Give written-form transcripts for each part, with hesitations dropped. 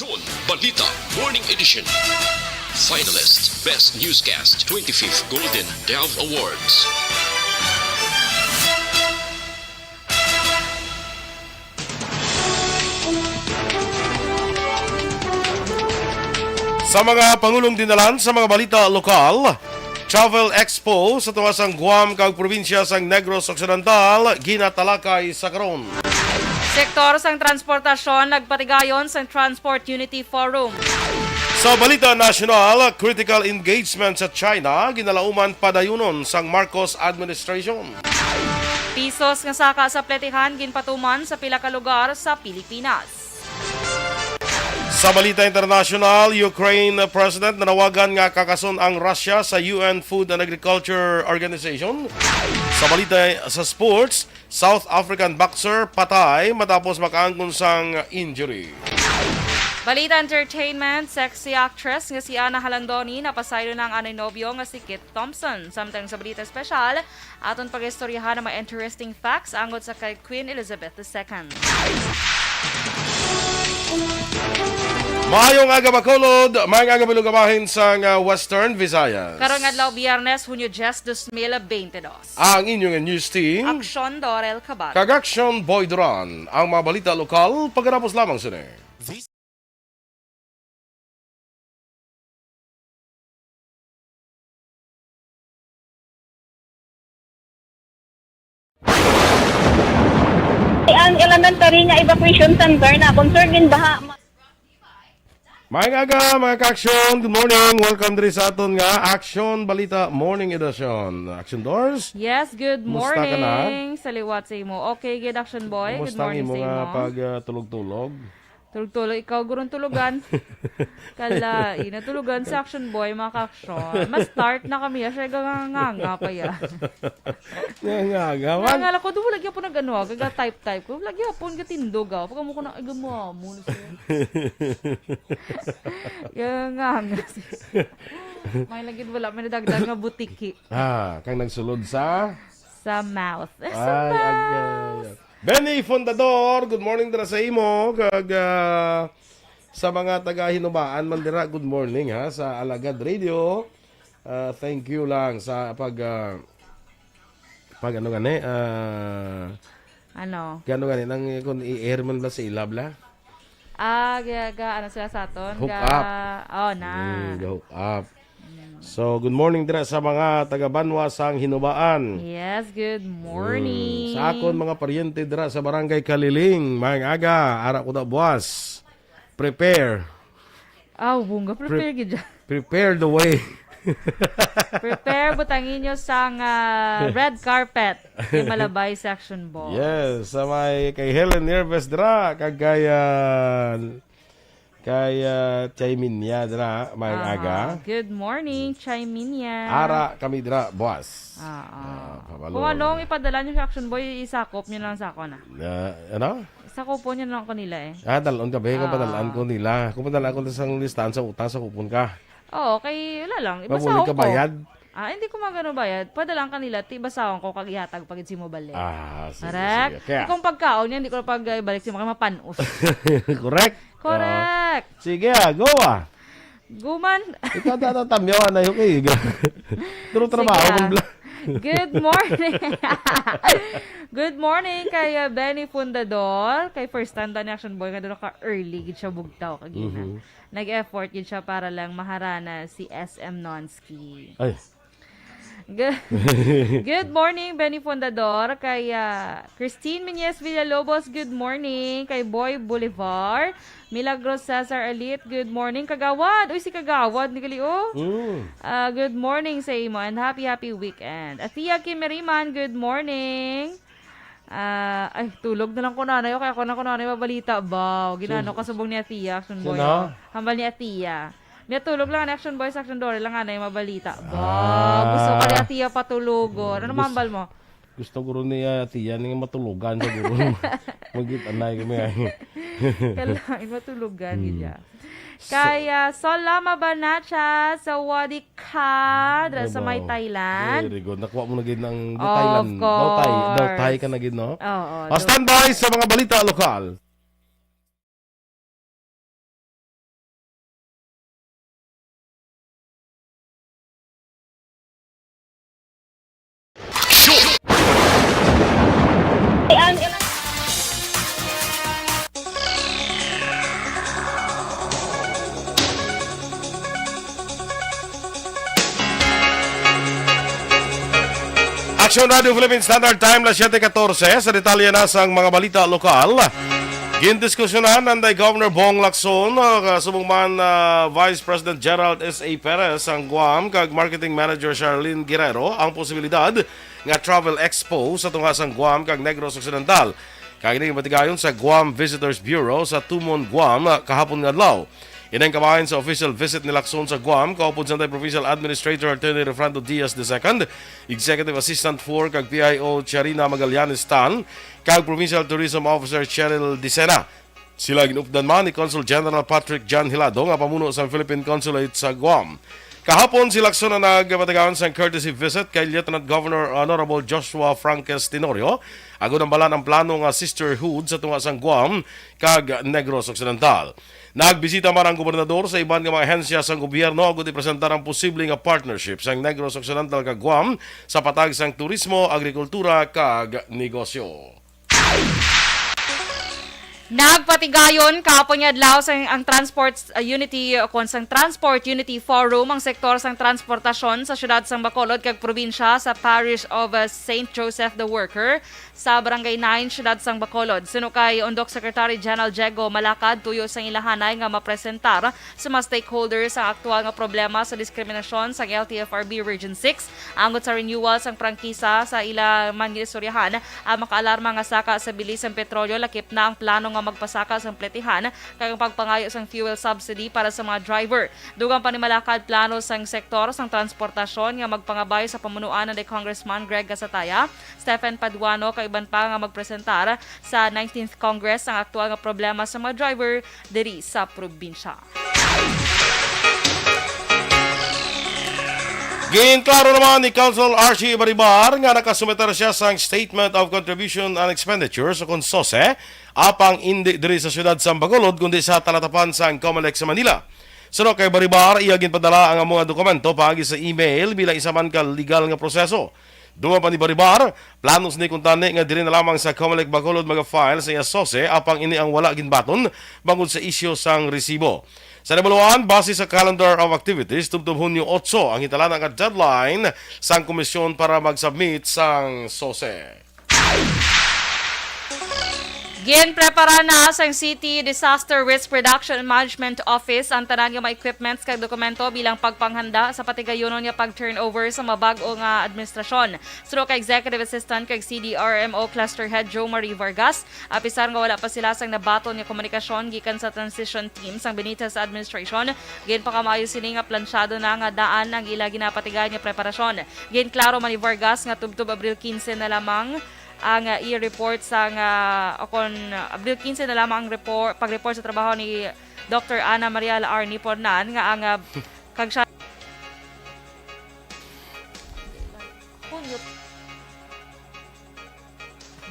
Aksyon, Balita, Morning Edition. Finalist, Best Newscast, 25th Golden Dove Awards. Sa mga pangulong dinalan sa mga balita lokal, Travel Expo sa tuwasang Guam kag probinsya sang Negros Occidental ginatalakay sa karon. Sektor sang transportasyon nagpatigayon sa Transport Unity Forum. Sa balita nasyonal, critical engagement sa China ginalauman padayunon sang Marcos administration. Pisos nga saka sa pletihan ginpatuman sa pila ka lugar sa Pilipinas. Sa balita international, Ukraine President nanawagan nga kakason ang Russia sa UN Food and Agriculture Organization. Sa balita sa sports, South African boxer patay matapos makaangkon sang injury. Balita entertainment, sexy actress nga si Ana Halandoni napasaylo ng anay nobyo nga si Kit Thompson. Samtang sa balita special, aton pag-istoryahan ng mga interesting facts angot sa kay Queen Elizabeth II. Maayong aga Bacolod, maayong aga bilugamahin sa Western Visayas. Karong adlaw Biyernes, Hunyo 10, 2022. Ang inyong news team, Aksyon, Dorel, Cabatu. Aksyon Boy Duran, ang mga balita lokal, pagkatapos lamang sini. Ang elementary nga evacuation center na concern din baha. Maayong aga mga ka-aksyon, good morning. Welcome diri sa aton nga Aksyon Balita Morning Edition. Action Doors. Yes, good Kumusta ka na? morning. Saliwat sa imo. Okay, good action boy. Good Kumusta ang morning imo sa imo. nga pag-tulog-tulog? Tulog-tulog, ikaw gurong tulugan. Kala, inatulugan sa action boy, mga ka-aksyon. Mas-start na kami, siya ganganga pa yan. Nga. Nangala ko, doon lagi po na gano'n, gaga-type-type ko. Lagi po nga tindog, pagka mo ko na, igamo mo na siya. Ganganga. May lagi wala, may nadagdag nga butiki. Kang nagsulod sa? Sa mouth. Sa Ay, mouth. Benny Fundador, good morning dira sa imo. Kag sa mga taga-hinubaan man dira, good morning ha sa Alagad Radio. Thank you lang sa pag ano gani Ano? gano gani nang kung i-air man ba sa ilab la? Ano sila sa aton? Hook up. Oh, na. Hook up. So, good morning dira sa mga taga-Banwa sang Hinubaan. Yes, good morning. Sa akon mga paryente dira sa Barangay Kaliling, maayong aga, ara ko na buwas. Prepare. Bunga, prepare gid dyan. Prepare the way. Prepare, butangin nyo sang red carpet yung Malabay Section Boss. Yes, sa may kay Helen Nerves dira, kaya Chayminya dira, maayong aga. Good morning, Chayminya. Ara kami dira, buwas. Kung anong ipadala nyo sa Action Boy, isakop nyo lang sa ako na. Ano? Isakop po nyo lang ako nila eh. Dalon ka ba? Kung padalaan ko nila. Kung padalaan ko sa listahan sa utang, sa kupon ka. Oo, kay wala lang. Mabulit ka ko. bayad? Hindi ko magano bayad. Padalang kanila, tibasahon ko kag ihatag pagid si mo balik. Sige. Correct? Kaya, Kung pagkaon yan, hindi ko na pagbalik si mga mapanos. correct? Correct. Sige, go ah. Guman. Ikaw tatamyo na yung Duro trabaho Sige, kung Good morning. Good morning kay Benny Fundador, kay First Stand ni Action Boy nga doon ka early gid siya bugtaw kagina. Nag-effort gid siya para lang maharana si SM Nonsky. Ay. Good morning, Benny Fundador. Kay Christine Menyes Villalobos, good morning. Kay Boy Bolivar. Milagros Cesar Elite, good morning. Kagawad. Uy, si Kagawad. Nigalio. Good morning sa imo and happy weekend. Athea Kimeriman, good morning. Tulog na lang ko nanay. Kaya ako na ko nanay mabalita. Baw, ginano kasubong ni Athea. Action Boy. Hambal ni Athea. Natulog lang ang Action Boys, Action Dorel lang na yung mabalita. Gusto ka ni Atia patulugon. Ano mambal mo? Gusto ko rin niya tiya nga matulugan siguro. Magit-anay kami ay. Kailangan matulugan gidya. Kaya Solama Banacha sa Wadi Ka sa may Thailand. Very good. Nakuha mo na gid ng Of Thailand. course. Daw Thai ka na gid no? Oo. Standby sa mga balita lokal. Aksyon Radio Philippines Standard Time na 7:14 sa detalye na sang mga balita lokal. Gindiskusyonan nanday Governor Bong Lacson, subong Vice President Gerald S.A. Perez ang Guam kag Marketing Manager Charlene Guerrero ang posibilidad nga travel expo sa tunga sang Guam kag Negros Occidental. Kag ini matigayon sa Guam Visitors Bureau sa Tumon, Guam kahapon nga adlaw. Inang kamahin sa official visit ni Lacson sa Guam, kaupod sa Provincial Administrator Attorney Refrando Diaz II, Executive Assistant 4 kag PIO Charina Magallanes Tan, kag Provincial Tourism Officer Cheryl Dicena. Sila ginupdan man ni Consul General Patrick John Hilado nga pamuno sa Philippine Consulate sa Guam. Kahapon si Lacson na nagpatagawan sa courtesy visit kay Lieutenant Governor Honorable Joshua Franques Tenorio. Agon ang balan ang plano nga sisterhood sa tunga sang Guam kag Negros Occidental. Nagbisita man ang gobernador sa iban nga mga ahensya sa gobyerno agud ipresentar ang posible nga partnership sa Negros Occidental kag Guam sa patag sang turismo, agrikultura kag negosyo. Nagpatigayon kahapon nga adlaw sa ang Transport Unity sang Transport Unity Forum ang sektor sang transportasyon sa syudad sang Bacolod kag probinsya sa Parish of St. Joseph the Worker sa Barangay 9 syudad sang Bacolod. Sinukay Undok Secretary General Diego Malacad tuyo sang ilahanay nga mapresentar sa mga stakeholders ang aktual nga problema sa diskriminasyon sa LTFRB Region 6 angot sa renewal sang prangkisa sa ila man ginistoryahan ang makaalarma nga saka sa bilis sang petrolyo lakip na ang plano nga magpasaka sang pletihan kag pagpangayo sang fuel subsidy para sa mga driver. Dugang panimalakad plano sang sektor sang transportasyon nga magpangabay sa pamunuan ni Congressman Greg Gasataya, Stephen Paduano kag iban pa nga magpresentar sa 19th Congress ang aktual nga problema sa mga driver diri sa probinsya. Ginklaro naman ni Council Archie Baribar nga nakasumeter siya sa Statement of Contribution and Expenditures o KONSOSE apang hindi diri sa syudad sa Bacolod kundi sa talatapan sa COMELEC sa Manila. Sunod kay Baribar, iya ginpadala ang mga dokumento paagi sa email bilang isa man ka legal nga proseso. Dunga pa ni Baribar, planos ni kuntani nga diri na lamang sa COMELEC Bacolod mga file sa SOSE apang ini ang wala ginbaton bangod sa isyu sang resibo. Sa nabaluan, base sa calendar of activities, tubtob Hunyo 8 ang hitalan ang deadline sang komisyon para mag-submit sang SOSE. Ginprepara na sa City Disaster Risk Reduction and Management Office ang tanan nga mga equipments kag dokumento bilang pagpanghanda sa patigayunon nga pag-turnover sa mabag-o nga administrasyon. Suro kay Executive Assistant kag CDRMO Cluster Head Joe Marie Vargas, apisar nga wala pa sila sang nabaton nga komunikasyon gikan sa transition team sang Benitez administration, ginpakamayo sini nga plansyado na nga daan ang ila ginapatigayon nga preparasyon. Ginklaro man ni Vargas nga tubtob Abril 15 na lamang ang i-report sa Abril 15 na lamang ang pag-report sa trabaho ni Dr. Ana Maria R. Nipornan nga ang kagsya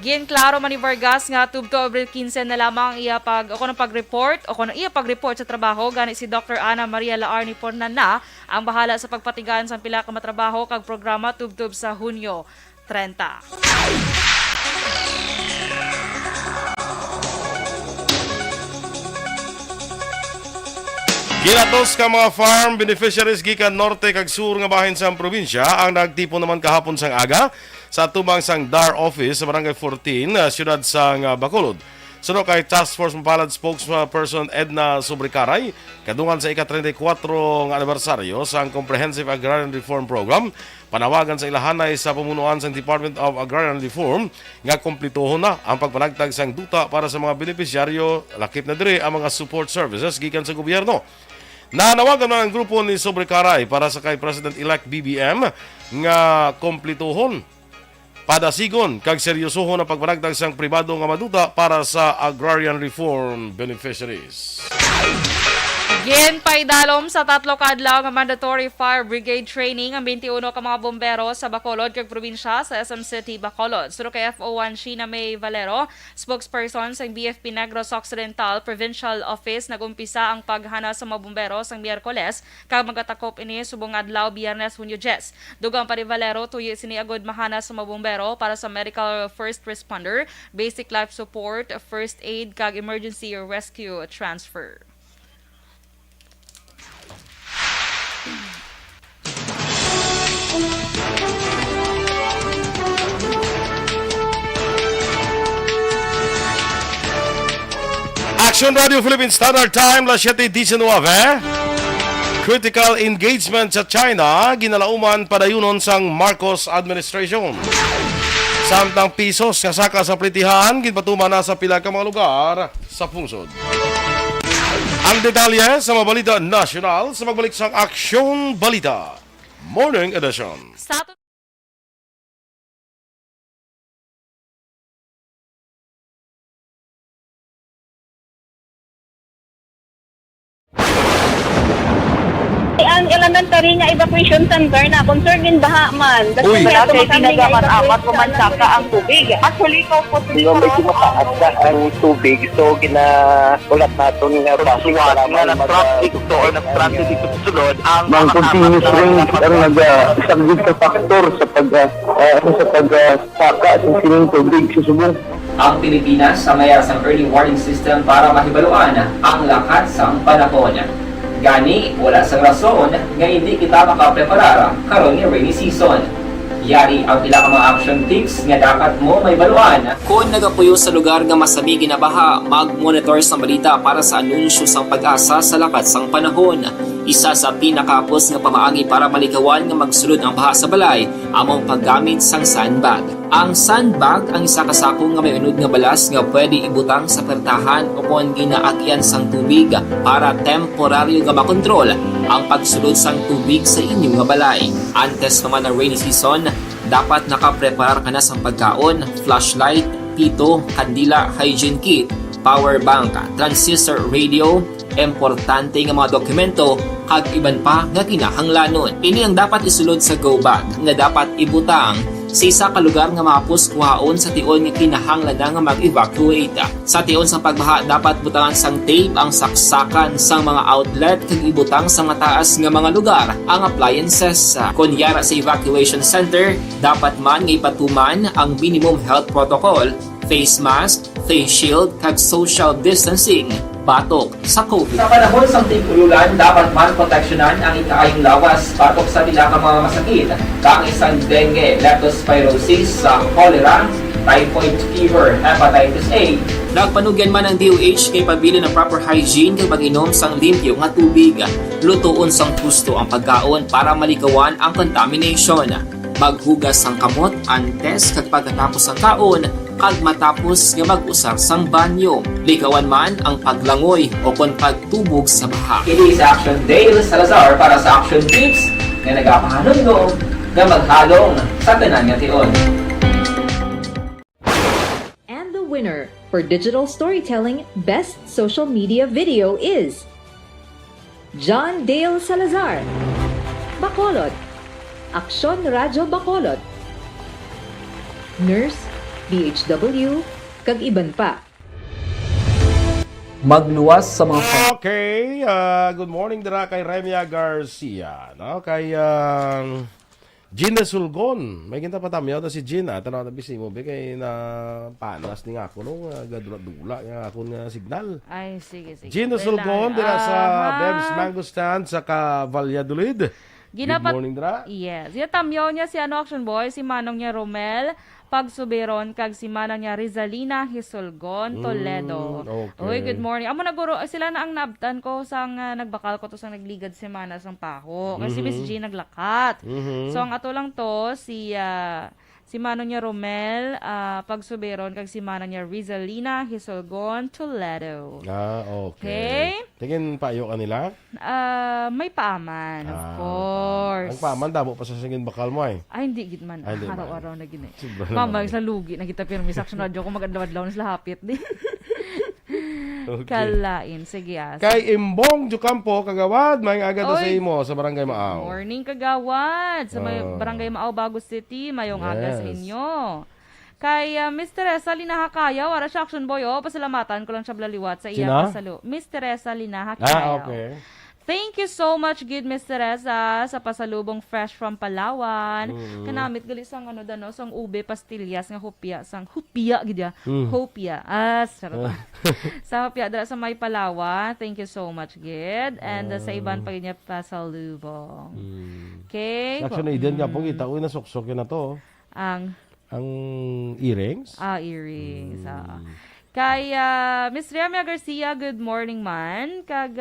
Ginklaro man ni Vargas nga tubto Abril 15 na lamang iya pag-report sa trabaho gani si Dr. Ana Maria R. Nipornan na ang bahala sa pagpatigaan sa pila ka matrabaho kag programa tubtob sa Hunyo 30. Ginatos ka mga farm beneficiaries gikan norte kag sur nga bahin sa probinsya ang nagtipon naman kahapon sang aga sa tubang sang DAR office sa Barangay 14, siyudad sang Bacolod. Sunod kay Task Force Mapalad spokesperson Edna Sobricaray, kadungan sa ika-34 nga anibersaryo sa Comprehensive Agrarian Reform Program, panawagan sa ilahanay sa pamunuan sa Department of Agrarian Reform nga kumplituhon na ang pagpanagtag sang duta para sa mga benepisyaryo, lakip na diri ang mga support services gikan sa gobyerno. Nanawagan na ang grupo ni Sobricaray para sa kay President-elect BBM nga kumplituhon padasigon kag seryosohon ang pagpanagtag sang pribado nga maduta para sa agrarian reform beneficiaries. Ginpaidalom sa 3 ka adlaw nga mandatory fire brigade training ang 21 ka mga bombero sa Bacolod kag probinsya sa SM City, Bacolod. Suro kay FO1 Sheena May Valero, spokesperson sa BFP Negros Occidental Provincial Office, nagumpisa ang paghana sa mga bombero sa Miyerkules kag magatakop ini subong adlaw Biyernes Hunyo 10. Dugang pa ni Valero tuyo siniagod mahana sa mga bombero para sa medical first responder, basic life support, first aid kag emergency rescue transfer. Aksyon Radio Philippine Standard Time, las 7:19. Critical engagement sa China, ginalauman padayunon sang Marcos administration. Samtang pisos nga saka sa plitihan, ginpatuman na sa pila ka mga lugar sa pungsod. Ang detalye sa mga balita nasyonal sa magbalik sang Aksyon Balita Morning Edition. Sa Ang elementary nga evacuation center na concerned din baha man. Uy. Kaya Kaya pinagaman-amat evacuation pumansaka ang tubig. Actually, ikaw po Yung medyo mataas na ang tubig, so ginaulat natin nga passing para nga ng traffic to or nag-traffic dito sa sulod ang Mang continuous rain ang isang good sa factor sa pagsaka sa sining tubig sa subong. Ang Pilipinas sa mayroon sa early warning system para mahibaluan ang lakat sa panahon. Gani, wala sa rason nga hindi kita makapreparar karon ni rainy season. Yari ang pila ka mga action tips nga dapat mo may baluan. Kung nagapuyo sa lugar nga masabi ginabaha, mag-monitor sa balita para sa anunsyo sang pag-asa sa lakat sang panahon. Isa sa pinakapos nga pamaagi para malikawan nga magsulod ang baha sa balay, among paggamit sang sandbag. Ang sandbag ang isa ka sako nga may unod nga balas nga pwede ibutang sa pertahan upon ginaagyan sang tubig para temporaryo nga makontrol ang pagsulod sang tubig sa inyong nga balay. Antes naman ng rainy season, dapat nakapreparar ka na sang pagkaon, flashlight, pito, kandila, hygiene kit, power bank, transistor radio, importante nga mga dokumento kag iban pa nga kinahanglanon. Ini ang dapat isulod sa go bag nga dapat ibutang sa isa ka lugar nga mapos kuhaon sa tion nga kinahanglan nga mag-evacuate. Sa tion sa pagbaha dapat butangan sang tape ang saksakan sang mga outlet kag ibutang sa mataas nga mga lugar ang appliances. Kunyara sa evacuation center, dapat man nga ipatuman ang minimum health protocol, face mask, face shield kag social distancing batok sa COVID. Sa panahon sa tig-ululan, dapat man proteksyonan ang ikaayong lawas batok sa pila ka mga masakit, kang isang dengue, leptospirosis, cholera, typhoid fever, hepatitis A. Nagpanugyan man ang DOH kay pabili ng proper hygiene kay pag-inom sang limpyo nga tubig. Lutuon sang gusto ang pagkaon para malikawan ang contamination. Maghugas sang kamot antes kag pagkatapos ang kaon kag matapos nga mag-usar sang banyo. Likawan man ang paglangoy o kon pagtubog sa baha. Kini sa Aksyon Dale Salazar para sa Action Tips nga nagapahanunggo nga maghalong sa tanan nga tion. And the winner for Digital Storytelling Best Social Media Video is John Dale Salazar, Bacolod, Aksyon Radyo Bacolod, Nurse, BHW, kag iban pa. Magluwas sa mga Okay, good morning dira kay Remia Garcia, no? Kay Gina Sulgon. May kinta patamyaw na si Gina, tanaw na bisi mo be kay na panas ni nga ako nung gadula nga ako nga signal. Ay, sige. Gina Sulgon dira sa Beb's Mango Stand sa Valladolid. Good morning dira. Yes. Tamyaw niya si Action Boy, si manong niya Romel Pagsuberon, kag si manang niya Rizalina Hisolgon Toledo. Okay. Uy, good morning. Amo naguro sila na ang nabtan ko sang nagbakal ko to sang nagligad si mana sang paho. Kasi Miss G naglakat. So ang ato lang to si manong niya Romel Pagsuberon, kag si manang niya Rizalina Hisolgon Toledo. Okay. Tingin payo kanila? May paaman, of course. Ang paaman damo pa sa singin bakal mo ay. Ay, hindi gid man. Hindi man. Araw-araw na gid. Mama, sa lugi na kita pero may Action Radio ko magadlaw-adlaw na sila hapit di. Okay. Kalain, sige Kay Imbong Jucampo kagawad may agad sa imo sa Barangay Maaw. Morning kagawad sa Barangay Maaw, Bagos City, mayong aga sa inyo. Kay Miss Teresa Linahakayaw, ara siya Action Boy, pasalamatan ko lang siya blaliwat sa iya pasalo. Miss Teresa Linahakayaw. Okay. Thank you so much, good Miss Teresa, sa pasalubong fresh from Palawan. Kanamit gali sang sang ube pastillas nga hopia gidya. Hopia. Sarap. Sa hopia dara sa may Palawan. Thank you so much, good. And sa iban pa niya pasalubong. Okay. Actually, diyan nga pong kita uy nasuksok na to. Ang earrings. Earrings. Kay Miss Riamia Garcia, good morning man. Kag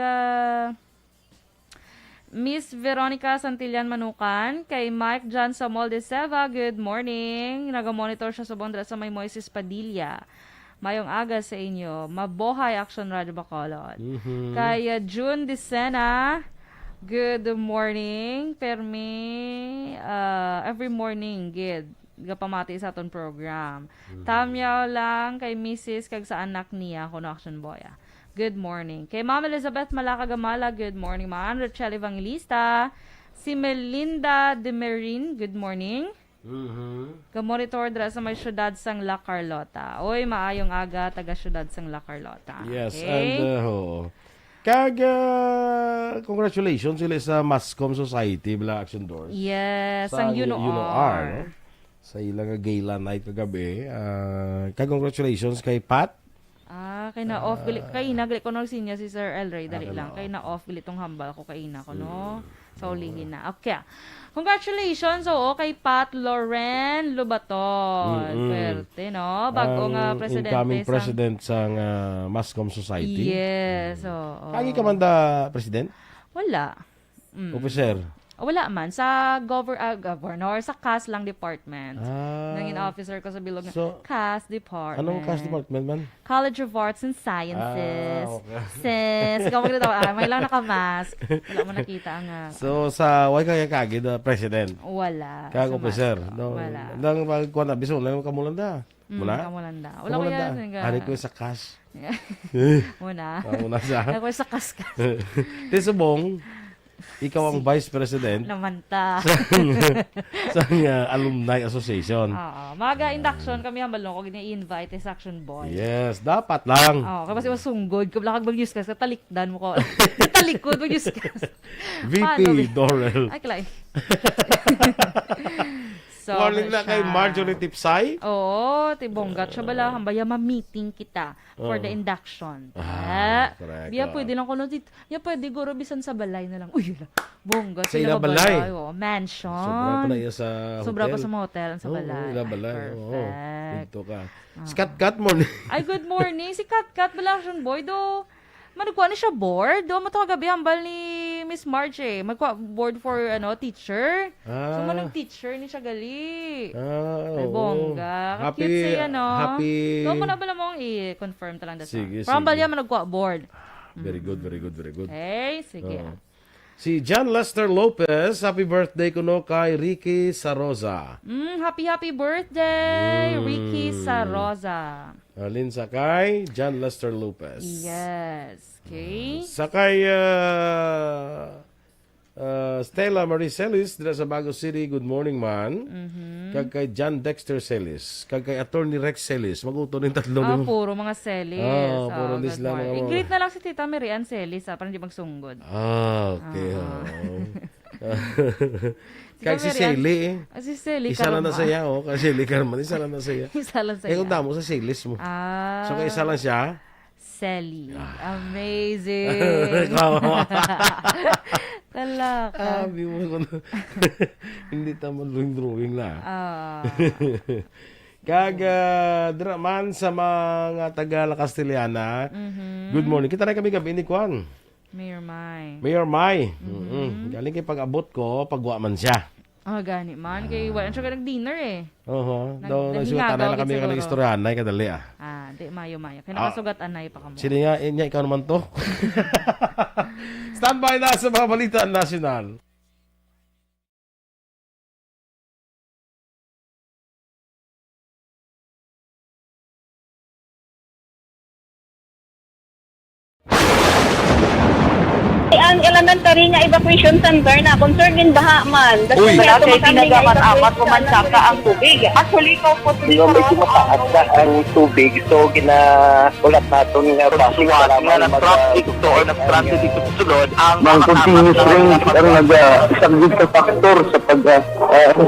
Miss Veronica Santillan Manukan. Kay Mike John Samuel de Seva, good morning. Nagamonitor siya subong dira sa may Moises Padilla. Mayong aga sa inyo. Mabuhay Aksyon Radio Bacolod. Kay June Dicena, good morning. Permi, every morning, good. Gapamati sa aton program. Tamyaw lang kay Mrs. kag sa anak niya kuno Action Boy. Good morning. Kay Ma'am Elizabeth Malaka-Gamala, good morning. Ma'am Rachel Evangelista, si Melinda Demerin, good morning. Kamonitor dra sa may syudad sang La Carlota. Oy, maayong aga taga syudad sang La Carlota. Yes, okay? and congratulations sila sa Mascom Society bla Action Doors. Yes, Sa ang UNOR. no? Sa ilang gala night kagabi. Congratulations kay Pat. Kay na off gali kay nagali ko no sinya si Sir El Ray dali lang. no. Kay na off gali tong hambal ko kay na ko no. Sa ulihin na. Okay. Congratulations kay Pat Loren Lubaton. Pwerte no. Bagong presidente incoming president sa Mascom Society. Yes. Oo. Kagi ka man da president? Wala. Officer? Wala man. Sa governor, sa CAS lang department. Ah. Nangin officer ko sa bilog na So, CAS department. Anong CAS department man? College of Arts and Sciences. Okay. Sis, ikaw magkita may lang nakamask. Wala mo nakita ang... So, sa why kaya kagi da president? wala. Kag Sa officer? mask. No, Wala. nang magkuha na, biso, lang kamulanda. Muna? Kamulanda. Wala ko yan. Hari ko sa cash. Muna. Muna sa. Ako sa kaskas. Tisubong, ikaw ang vice president Namanta. sa Alumni Association. Oo. Maga induction kami hambalong ko gini-invite sa Action Boy. Yes, dapat lang. Oo. Kasi masunggod. Kabla kag mag-use ka. Talikdan mo ko. Talikod mag-use ka. VP Dorel. Ay, kalay. So, Morning na kay Marjorie Tipsay. Oo, tibonggat siya bala. Hambaya ma-meeting kita for the induction. Correct. Biya pwede lang kuno dito. Ya pwede guro bisan sa balay na lang. Uy, bonggat Sa sila ila balay? Oo, mansion. Sobra pa na iya sa hotel. Sobra pa sa hotel sa Oo, balay. ila balay. Oo. Perfect. Dito ka. Skat-kat morning. Ay, good morning. Si Kat bala Action Boy do. Managkuha na siya board. Do mo to kagabi hambal ni Miss Marge eh. Magkuha board for teacher. So manang teacher ni siya gali. Ay, Oo. bongga. Happy, Cute siya, no? happy. Doon mo na bala mong i-confirm talang dito. Sige, From sige. balya man nagkuha board. Very good, very good, very good. Okay, sige. Si John Lester Lopez, happy birthday kuno kay Ricky Sarosa. Happy birthday, Ricky Sarosa. Alin sakay, John Lester Lopez. Yes. Okay. Sakay Stella Marie Celis dira sa Bago City, good morning man. Kag kay John Dexter Celis, kag kay Attorney Rex Celis, maguto ning tatlo ni. Puro mga Celis. puro good sila morning. mga- I-greet na lang si Tita Marian Celis, para hindi magsunggod. Okay. Kag si Marian. Celi Si Celis. isa lang na saya kay Celi Carman, isa lang na saya. Isa lang Eh sa'yo. kung damo sa Celis mo. So kay isa lang siya. Sally. Amazing. Talaka. Sabi mo hindi tama drawing na. Kag draman sa mga taga La Castellana. Good morning. Kita na kami gabi ni Kwan. Mayor Mai. Mayor Mai. Galing kay pag-abot ko, pagwa man siya. Gani man. Kay wala siya ka nag-dinner eh. Nagsugat na kami siguro. ka ng istoryahan na kadali Di mayo. Kaya nakasugat anay pa ka mo. Sino nga, niya ikaw naman to. Standby na sa mga balita nasyonal. Ang elementary nga evacuation center na concern din baha man. Uy, kaya kasi tumakami nga tinagaman apat evacuation kumansaka ang tubig. Actually, ikaw po Yung medyo mataas na ang tubig, so ulat natin nga Pasuwat nga nag-traffic to or nag-transit dito sa sulod ang Mang continuous range ang nag-subject sa factor sa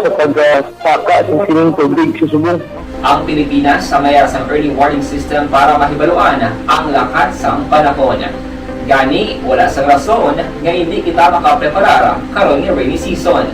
pagsaka at sining tubig sa subong. Ang Pilipinas sa mayas ang early warning system para mahibaluan ang lakas ng panahon. Gani, wala sa rason nga hindi kita makapreparara karon ni rainy season.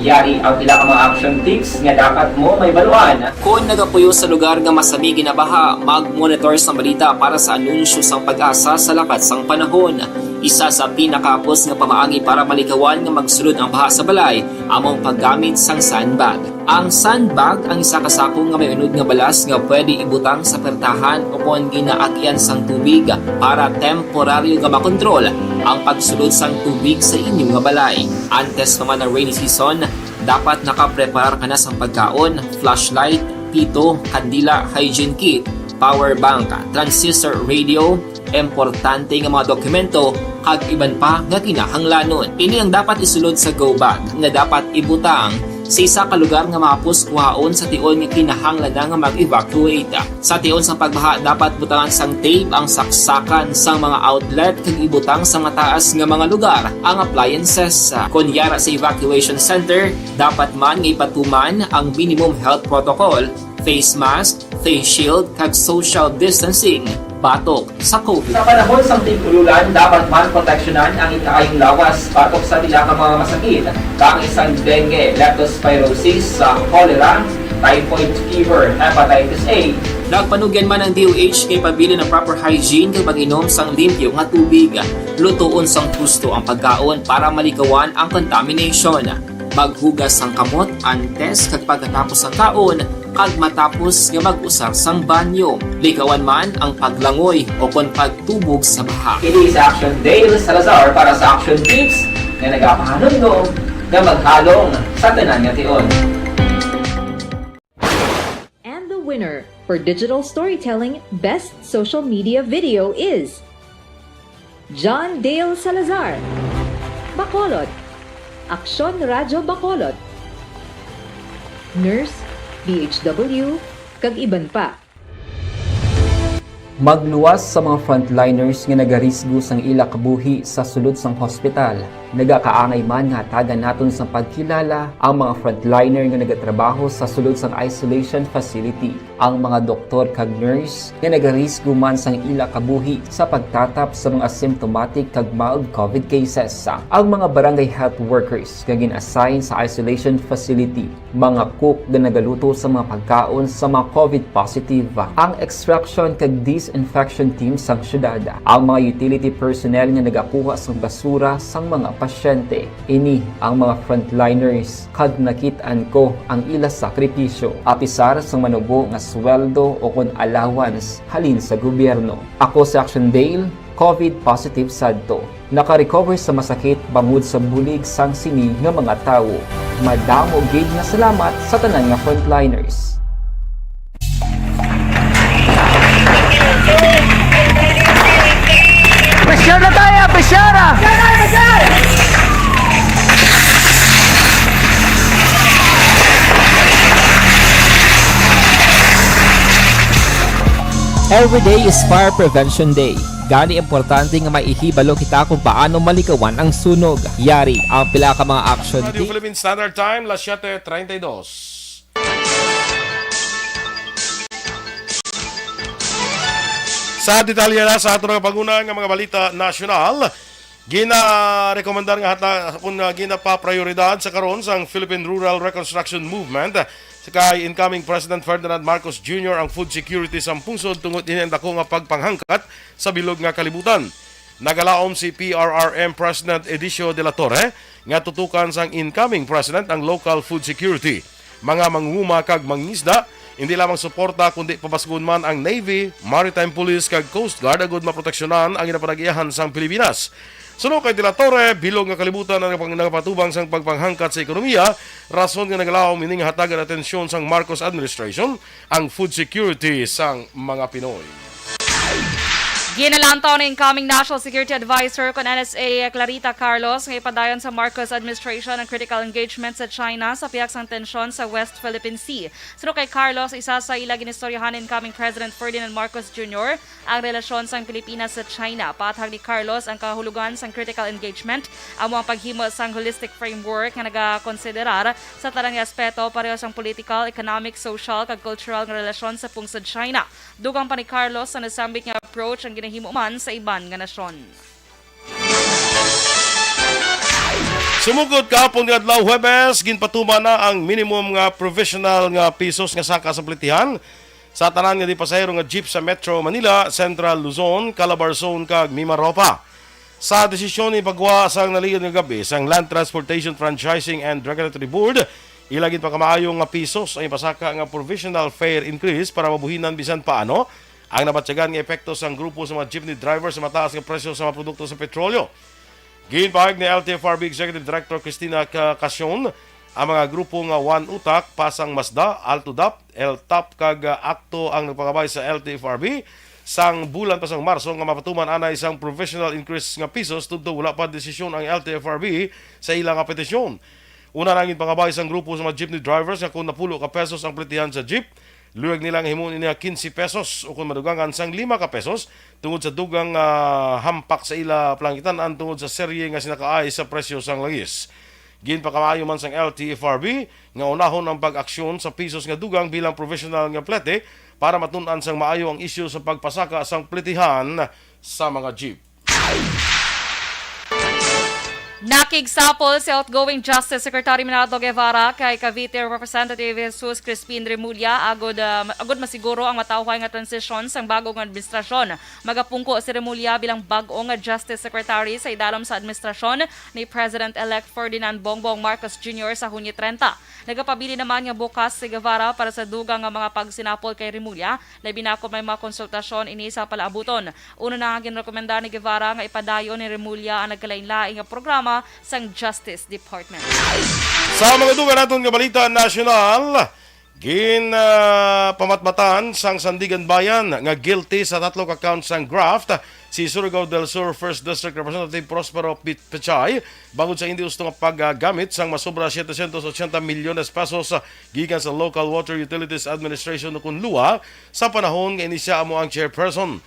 Yari ang pila ka mga action tips nga dapat mo may baluan. Kung nagapuyo sa lugar nga masami ginabaha, mag-monitor sa balita para sa anunsyo sang pag-asa sa lakat sang panahon. Isa sa pinakapos nga pamaagi para malikawan nga magsulod ang baha sa balay, among paggamit sang sandbag. Ang sandbag ang isa kasakong nga may unod nga balas nga pwede ibutang sa pertahan upon ginaagyan sang tubig para temporaryo nga makontrol ang pagsulod sang tubig sa inyong nga balay. Antes naman ng rainy season, dapat nakapreparar ka na sang pagkaon, flashlight, pito, kandila, hygiene kit, power bank, transistor radio, importante nga mga dokumento kag iban pa nga kinahanglanon. Ini ang dapat isulod sa go bag nga dapat ibutang sa isa ka lugar nga mapus kuhaon sa tion nga kinahanglan nga mag-evacuate. Sa tion sa pagbaha dapat butangan sang tape ang saksakan sang mga outlet kag ibutang sa mataas nga mga lugar ang appliances. Kunyara sa evacuation center, dapat man nga ipatuman ang minimum health protocol, face mask, face shield kag social distancing batok sa COVID. Sa panahon sa tigululan, dapat man proteksyonan ang ikaayong lawas batok sa pila ka mga masakit, kang isang dengue, leptospirosis, cholera, typhoid fever, hepatitis A. Nagpanugyan man ang DOH kay pabili ng proper hygiene kay pag-inom sang limpyo nga tubig. Lutuon sang gusto ang pagkaon para malikawan ang contamination. Maghugas sang kamot antes kag pagkatapos ang kaon kag matapos nga mag-usar sang banyo. Likawan man ang paglangoy o kon pagtubog sa baha. It is Aksyon Dale Salazar para sa Action Tips nga nagapahanong nga maghalong sa tanan nga tion. And the winner for Digital Storytelling Best Social Media Video is John Dale Salazar, Bacolod, Aksyon Radyo Bacolod, Nurse, BHW, kag iban pa. Magluwas sa mga frontliners nga nagarisgo sang ila kabuhi sa sulod sang hospital. Nagakaangay man nga hatagan naton sa pagkilala ang mga frontliner nga nagatrabaho sa sulod sang isolation facility. Ang mga doktor kag nurse nga nagarisgo man sang ila kabuhi sa pagtatap sa mga asymptomatic kag mild COVID cases. Ang mga barangay health workers nga gin-assign sa isolation facility, mga cook nga nagaluto sa mga pagkaon sa mga COVID positive, ang extraction kag disinfection team sang syudad, ang mga utility personnel nga nagakuha sang basura sang mga pasyente. Ini ang mga frontliners kag nakit-an ko ang ila sakripisyo apisar sang manubo nga sweldo o kon allowance halin sa gobyerno. Ako sa Aksyon Dale, COVID positive sadto. Naka-recover sa masakit bangod sa bulig sang sini nga mga tawo. Madamo gid nga salamat sa tanan nga frontliners. Pressure na tayo! Pressure! Every day is Fire Prevention Day. Gani importante nga maihibalo kita kung paano malikawan ang sunog. Yari ang pila ka mga action Radio Philippine Standard Time, las 7:32. Sa detalye na sa ato nga paguna nga mga balita nasyonal, gina-rekomendar nga hata kung gina-pa-prioridad sa karon sang Philippine Rural Reconstruction Movement sa kay incoming President Ferdinand Marcos Jr. ang food security sa pungsod tungod din ang dako nga pagpanghangkat sa bilog nga kalibutan. Nagalaom si PRRM President Editionwith nga tutukan sang incoming President ang local food security. Mga mangunguma kag mangisda, hindi lamang suporta kundi papasgon man ang Navy, Maritime Police kag Coast Guard agud maproteksyonan ang ginapanagiyahan sang Pilipinas. Suno kay De La Torre, bilog nga kalibutan ang nagapatubang sang pagpanghangkat sa ekonomiya, rason nga nagalaom ining hatagan atensyon sang Marcos administration ang food security sang mga Pinoy. Ginalantaw ng incoming National Security Advisor kon NSA Clarita Carlos ng ipadayon sa Marcos administration ang critical engagement sa China sa piyak sang tensyon sa West Philippine Sea. Suno kay Carlos, isa sa ila ginistoryahan ng incoming President Ferdinand Marcos Jr. ang relasyon sang Pilipinas sa China. Patag ni Carlos ang kahulugan sang critical engagement amo ang paghimo sang holistic framework nga nagakonsiderar sa tanang aspeto pareho sang political, economic, social kag cultural nga relasyon sa pungsod China. Dugang pa ni Carlos sa nasambit nga approach ang ginahimo man sa iban nga nasyon. Sumugod kahapon nga adlaw Huwebes, ginpatuma na ang minimum nga provisional nga pisos nga saka sa plitihan sa tanan nga di pasahero nga jeep sa Metro Manila, Central Luzon, Calabarzon kag Mimaropa. Sa desisyon ni pagwa sang naligid nga gabi sang Land Transportation Franchising and Regulatory Board, ilagin pa kamaayong nga pisos ang ipasaka nga provisional fare increase para mabuhinan bisan paano ang nabatyagan nga epekto sang grupo sa mga jeepney drivers sa mataas nga presyo sa mga produkto sa petrolyo. Ginpahayag ni LTFRB Executive Director Cristina Aksyon ang mga grupo nga One Utak, Pasang Masda, Altudap, LTAP kag Akto ang nagpakabay sa LTFRB sang bulan pa sang Marso nga mapatuman anay isang provisional increase nga pisos tudto wala pa desisyon ang LTFRB sa ilang nga petisyon. Una nangin pangabay sang grupo sa mga jeepney drivers nga kung napulo ka pesos ang plitihan sa jeep, luwag nilang himuon niya 15 pesos o kung madugangan sang 5 ka pesos tungod sa dugang hampak sa ila plangitan tungod sa serye nga sinakaay sa presyo sang langis. Ginpakamayo man sang LTFRB nga unahon ang pag-aksyon sa pisos nga dugang bilang provisional nga plete para matun-an sang maayo ang isyu sa pagpasaka sang pletihan sa mga jeep. Nakigsapol si outgoing Justice Secretary Minato Guevara kay Cavite Representative Jesus Crispin Remulla agod masiguro ang matawhay nga transition sang bagong administrasyon. Magapungko si Remulla bilang bag-ong Justice Secretary sa idalom sa administrasyon ni President-elect Ferdinand Bongbong Marcos Jr. sa Hunyo 30. Nagapabili naman nga bukas si Guevara para sa dugang nga mga pagsinapol kay Remulla, labi na kung may mga konsultasyon ini sa palaabuton. Una na ginrekomenda ni Guevara nga ipadayon ni Remulla ang nagkalain-laing nga programa sang Justice Department. Sa mga duga naton nga balita nasyonal, pamatmatan sang Sandigan Bayan nga guilty sa 3 ka counts sang graft si Surigao del Sur 1st District Representative Prospero Pichay bangod sa hindi gusto nga paggamit sang masobra 780 milyones pesos gikan sa Local Water Utilities Administration kun luwa sa panahon nga inisya amo ang chairperson.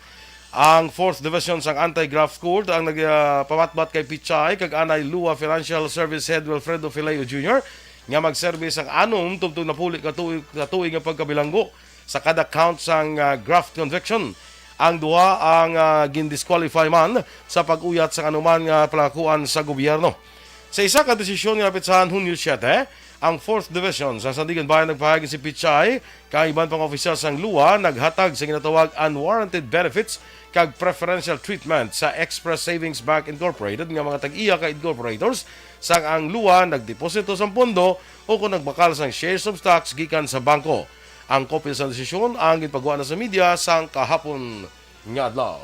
Ang 4th Division sang Anti-Graft Court ang nagpamatbat kay Pichay kag anay Lua Financial Service Head Wilfredo Fileo Jr. nga mag-service ang anom tungtong napuli katuig nga pagkabilanggo sa kada count sang graft conviction. Ang duha ang gindisqualify man sa pag-uyat sa anuman nga palakuan sa gobyerno. Sa isa ka desisyon nga napitsahan Hunyo 7, ang 4th Division sa Sandigan Bayan nagpahagi si Pichay kang iban pang opisyal sang Lua naghatag sa ginatawag unwarranted benefits kag preferential treatment sa Express Savings Bank Incorporated nga mga tag-iya ka incorporators sang ang Lua nagdeposito sa pondo o kung nagbakal sang shares of stocks gikan sa bangko. Ang kopya sa desisyon ang ginpagawa na sa media sang kahapon nga adlaw.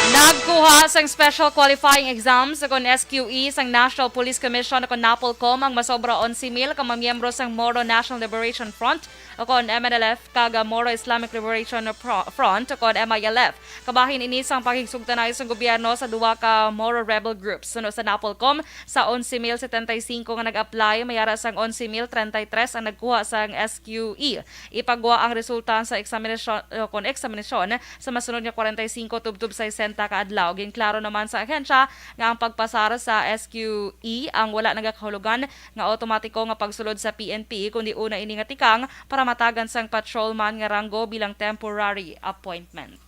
Nagkuha sang special qualifying exams sa SQE sang National Police Commission na NAPOLCOM ang masobra 11,000 ka mamiyembro sang Moro National Liberation Front o MNLF kag Moro Islamic Liberation Front o MILF. Kabahin ini sang pakigsugtanay sang gobyerno sa duwa ka Moro rebel groups. Suno sa NAPOLCOM sa 11,075 nga nag-apply, mayara sang 11,033 ang nagkuha sang SQE. Ipagwa ang resulta sa examinasyon sa masunod nga 45 tubtub sa 60 kaadlaw. Ginklaro naman sa ahensya nga ang pagpasara sa SQE ang wala nagakahulugan nga automatiko nga pagsulod sa PNP kundi una ini nga tikang para matagan sang patrolman nga ranggo bilang temporary appointment.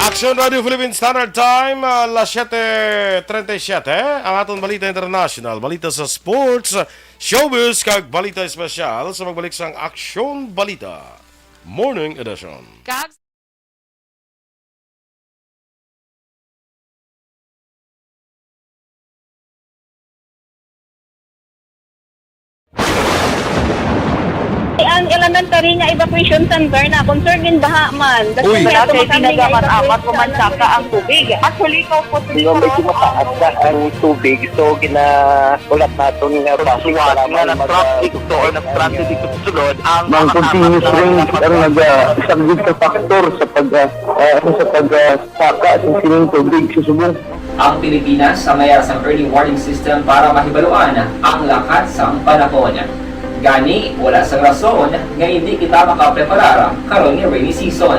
Aksyon Radio Philippine Standard Time, alas 7:37. Ang aton balita international, balita sa sports, showbiz kag balita espesyal sa magbalik sang Aksyon Balita Morning Edition. Ang elementary nga evacuation center na concern din baha man. Uy. Kasi tinagaman apat kumansaka ang tubig. Actually, ko po Di ba medyo mataas na ang tubig, so ginaulat natin nga Pasiwala nga ng traffic to or ng transit dito sa sulod ang ng continuous rain ang isang good na factor sa pagsaka at sining tubig sa subong. Ang Pilipinas sa mayroon sang early warning system para mahibaluan ang lakat sang panahon. Gani, wala sang rason nga hindi kita makapreparara karon nga rainy season.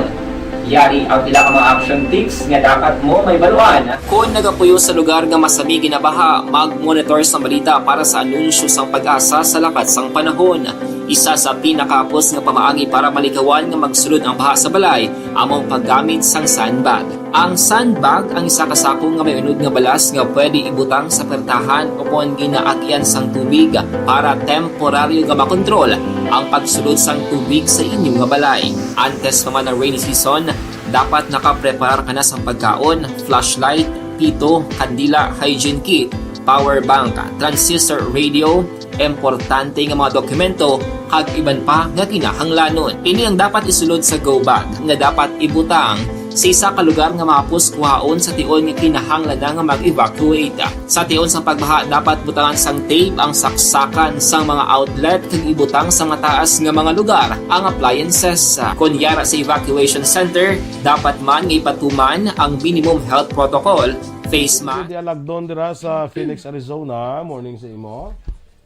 Yari ang ilang mga action tips nga dapat mo may baluan. Kung nagapuyo sa lugar nga masabi ginabaha, mag-monitor sa balita para sa anunsyo sang pag-asa sa lakat sang panahon. Isa sa pinakapos nga pamaagi para malikawan nga magsulod ang baha sa balay among paggamit sang sandbag. Ang sandbag ang isa ka sako nga may unod nga balas nga pwede ibutang sa pertahan upon ginaagyan sang tubig para temporaryo nga makontrol ang pagsulod sang tubig sa inyong nga balay. Antes pa man ang rainy season, dapat nakapreparar ka na sa pagkaon, flashlight, pito, kandila, hygiene kit, power bank, transistor radio, importante nga mga dokumento kag iban pa nga kinahanglanon. Ini ang dapat isulod sa go bag nga dapat ibutang sa isa ka lugar nga mapus kuhaon sa tion nga kinahanglan nga mag-evacuate. Sa tion sa pagbaha dapat butangan sang tape ang saksakan sang mga outlet kag ibutang sa mataas nga mga lugar ang appliances. Kunyara sa evacuation center, dapat man nga ipatuman ang minimum health protocol, face mask. Di alagdon dira sa Phoenix, Arizona. Morning sa imo.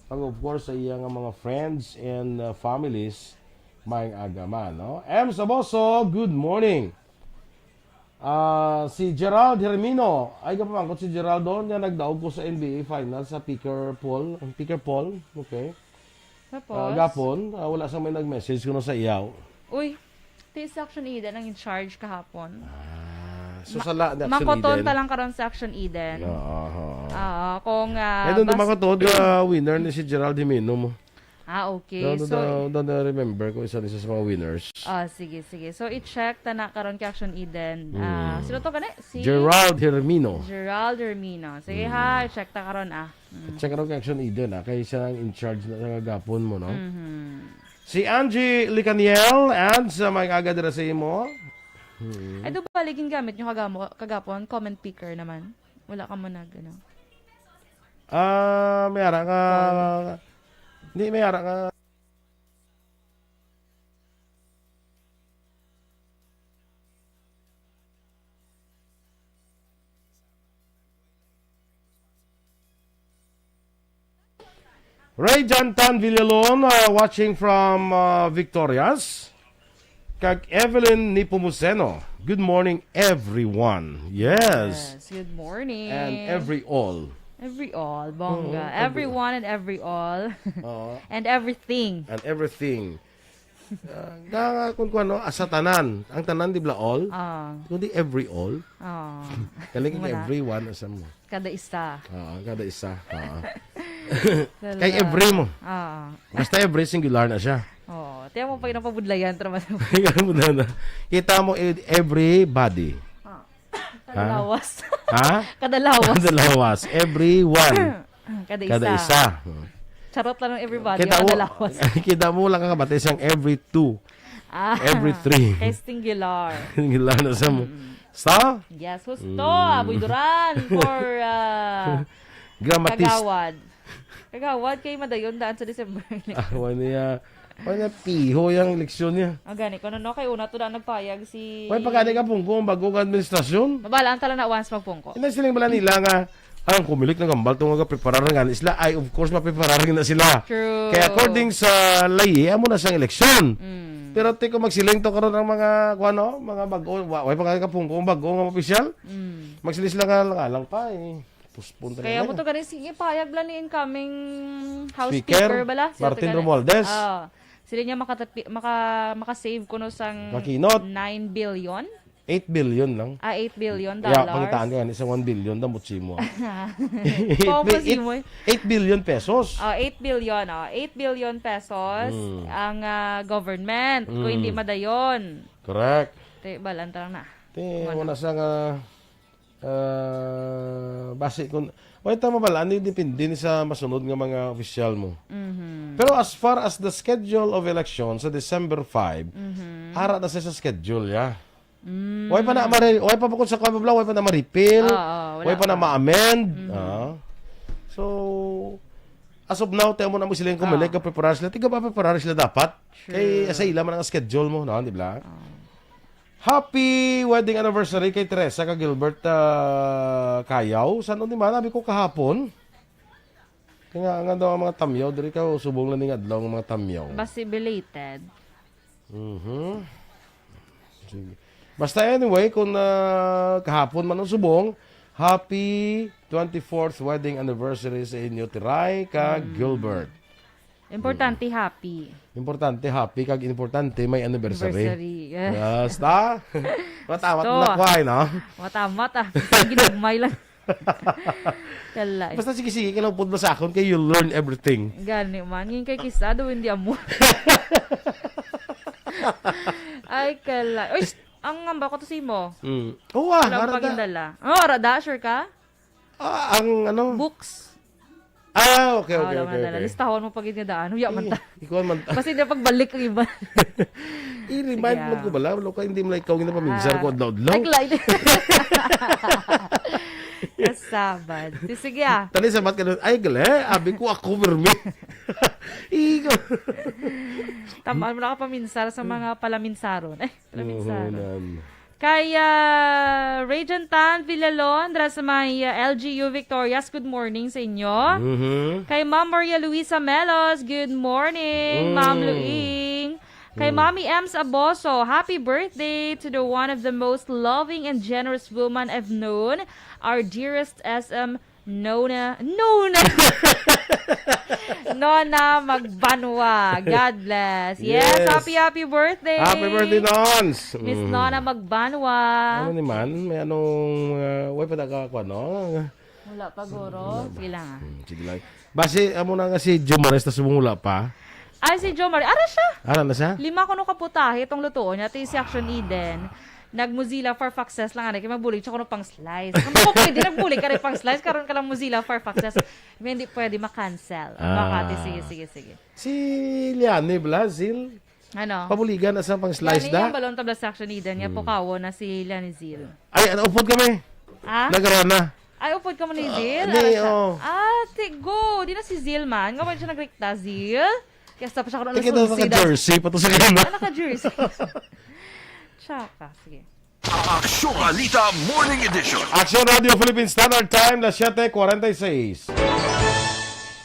Ang of course sa iyang mga friends and families maayong agaman, no? M. Saboso, good morning. Si Gerald Hermino, ay kapamangkot si Gerald doon, niya nagdaog ko sa NBA Finals sa Picker Paul, okay. Tapos, Gapon, wala sa may nag-message kuno sa iyaw. uy, this Action Eden ang in charge kahapon. So sa la Action Makoton Eden. ta lang karon sa Action Eden. Kung Doon makatod winner ni si Gerald Hermino mo. okay. Don't remember kung isa sa mga winners. Sige. So i-check ta na karon kay Action Eden. Sino to gani? Si Gerald Hermino. Sige ha, i-check ta karon Check out kay Action Eden kay siya ang in charge na gapon mo, no? Si Angie Licaniel and sa mga aga dira sa imo. Ay do ba ligin gamit nyo kagapon comment picker naman. Wala ka mo nag ano. May ara ka. Hindi may ara ka. Ray Jantan Villalon watching from Victorias. Kag Evelyn Nipomuceno. Good morning, everyone. Yes. Good morning. And every all. Every all, bongga. Everyone and every all. And everything. And everything. Kung ano, asa tanan. Ang tanan, di ba all? Kundi every all. Kaling everyone, asa mo. Kada isa. Kada isa. Kay every mo. Basta every singular na siya. Tiyan mo pa pabudlayan. Kita mo everybody. Kadalawas. Ha? Kadalawas. Kadalawas. Everyone. Kada isa. Charot lang ng everybody. Kadalawas. Kita mo lang kabatay siyang every two. Every three. Kay singular. Singular na sa mo. Sa? Yes, husto. Aboy Duran for Grammatist. Kagawad kay madayon daan sa December. Wala piho yung leksyon niya. Gani ko no kay una to daan nagpayag si. Wala pagkani ka pungko bago ka administrasyon. Mabalaan tala na once magpungko. Hindi silang bala nila nga ang kumilik ng gambal itong nga prepararan nga sila ay of course maprepararan na sila. True. Kaya according sa layi, amo na siyang eleksyon. Pero tiko magsiling to karon ang mga mga bago, way pa ka pungko bago nga opisyal. Magsilis lang lang pa eh. Kaya mo to gani sige payag lang ni incoming House Speaker bala. Martin Romualdez. Sila niya makasave kuno sang Makinot. 9 billion. 8 billion lang. 8 billion dollars. Yeah, pangitaan ka isang 1 billion damot si mo. 8 billion pesos. 8 billion. 8 billion pesos ang government. Kung hindi madayon. Correct. Balanta lang na. Wala sa nga base kung wala tama pala, ano depende sa masunod nga mga opisyal mo. Pero as far as the schedule of election sa December 5, hara na siya sa schedule, ya. Way pa na kung sa kababla, way pa na ma-repeal, way pa na ma-amend. So, as of now, tayo mo na mo silang kumilig ka preparar sila. Tiga ba preparar sila dapat? Kay sa ila man ang schedule mo, no? Di ba? Happy wedding anniversary kay Teresa ka Gilbert Kayaw. Saan ni man? Nabi ko kahapon. Kaya nga daw ang mga tamyaw. Diri ka subong lang nga adlaw ang mga tamyaw. Basi belated. Sige. Basta anyway, kung kahapon man ang subong, happy 24th wedding anniversary sa inyo, Tiray ka Gilbert. Importante happy. Importante happy kag importante may anniversary. Yes. Ta. Matamat Gusto, na kway, no? Matamat ah. Ginagmay lang. Kalay. Basta sige kailang pud sa akon kay you learn everything. Gani man. Ngayon kay kisado, hindi amo. Ay, kalay. Uy, ang ngamba ko to si mo. Oo, Walang arada. pagindala. Oh, rada, sure ka? Ang ano? Books. Okay. Listahon mo pag inadaan. Huya man ta. Ikaw man ta. Kasi na pagbalik ang iba. I-remind mo ko bala, wala ka hindi mo like ikaw gina pamigsar ko adlaw-adlaw. Like. Kasabad. Sige ah. Tani sa mat ka nun, ay gala, abi ko ako vermi. Ikaw. Tama mo na ka paminsar sa mga palaminsaron. Palaminsaron. Oh, Kay Regent Tan Villalon, dra sa may LGU Victorias, good morning sa inyo. Kay Ma'am Maria Luisa Melos, good morning, Ma'am Luing. Kay Mommy Ems Aboso, happy birthday to the one of the most loving and generous woman I've known, our dearest SM Nona Magbanwa. God bless. Yes, happy birthday. Happy birthday, Nons. Miss Nona Magbanwa. Ano naman? May anong way pa ka no? Wala pa guro. Sige lang ah. Sige lang. Base amo na nga si Jumares na sumula pa. Ay, si Jo Marie. Ara siya. Ara na siya? 5 ko no kaputahe itong lutuon niya. Ito yung si Aksyon Eden. Nag-Mozilla Firefoxes lang. Kaya mabulig siya ko no pang slice. Kung mo pwede nagbulig ka rin pang slice, karoon ka lang Mozilla Firefoxes. Hindi pwede makancel. Bakati, sige. Si Liane Blazil. Ano? Pabuligan na sa pang slice Yan da. yung balon tabla sa Aksyon Eden. Yan po kawo na si Lianizil. Ay, upod kami. Ah? Nagaroon na. Ay, upod ka mo ni Zil? Hindi, oh. Go. Di na si Zil man. Nga ba siya nagrekta, Zil? Kaya stop siya ko na Ikaw naka-jersey, pato sa gana. Naka-jersey. Tsaka, sige. Aksyon Balita Morning Edition. Aksyon Radio Philippine Standard Time, na 7:46.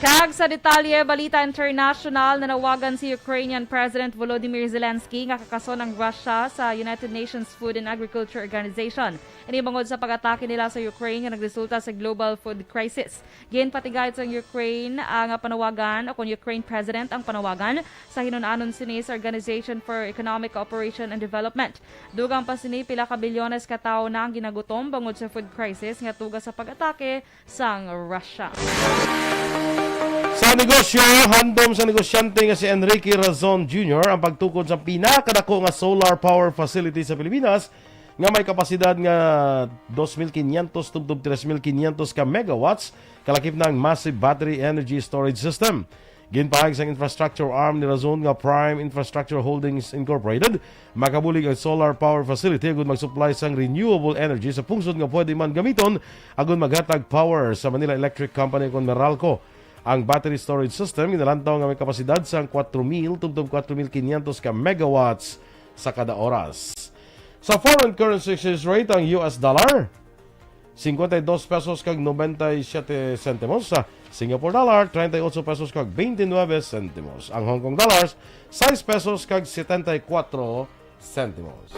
Kag sa detalye, Balita International, nanawagan si Ukrainian President Volodymyr Zelensky nga kakaso ng Russia sa United Nations Food and Agriculture Organization. Inibangod sa pag-atake nila sa Ukraine nga nagresulta sa global food crisis. Ginpatigayad sa Ukraine ang panawagan, o kung Ukraine President ang panawagan sa hinunanon sini sa Organization for Economic Cooperation and Development. Dugang pa sini pila ka bilyones ka tawo na ang ginagutom bangod sa food crisis nga tuga sa pag-atake sang Russia. Sa negosyo, handom sa negosyante nga si Enrique Razon Jr. ang pagtukod sa pinakadako nga solar power facility sa Pilipinas nga may kapasidad nga 2,500 tubtob 3,500 ka megawatts kalakip ng massive battery energy storage system. Ginpahag sa infrastructure arm ni Razon nga Prime Infrastructure Holdings Incorporated, makabulig ang solar power facility agon mag-supply sang renewable energy sa pungsod nga pwede man gamiton agon maghatag power sa Manila Electric Company kon Meralco. Ang battery storage system ginalantaw nga may kapasidad sang 4,000 tubtob 4,500 ka megawatts sa kada oras. Sa foreign currency exchange rate, ang US dollar 52 pesos kag 97 centimos. Sa Singapore dollar 38 pesos kag 29 centimos. Ang Hong Kong dollars 6 pesos kag 74 centimos.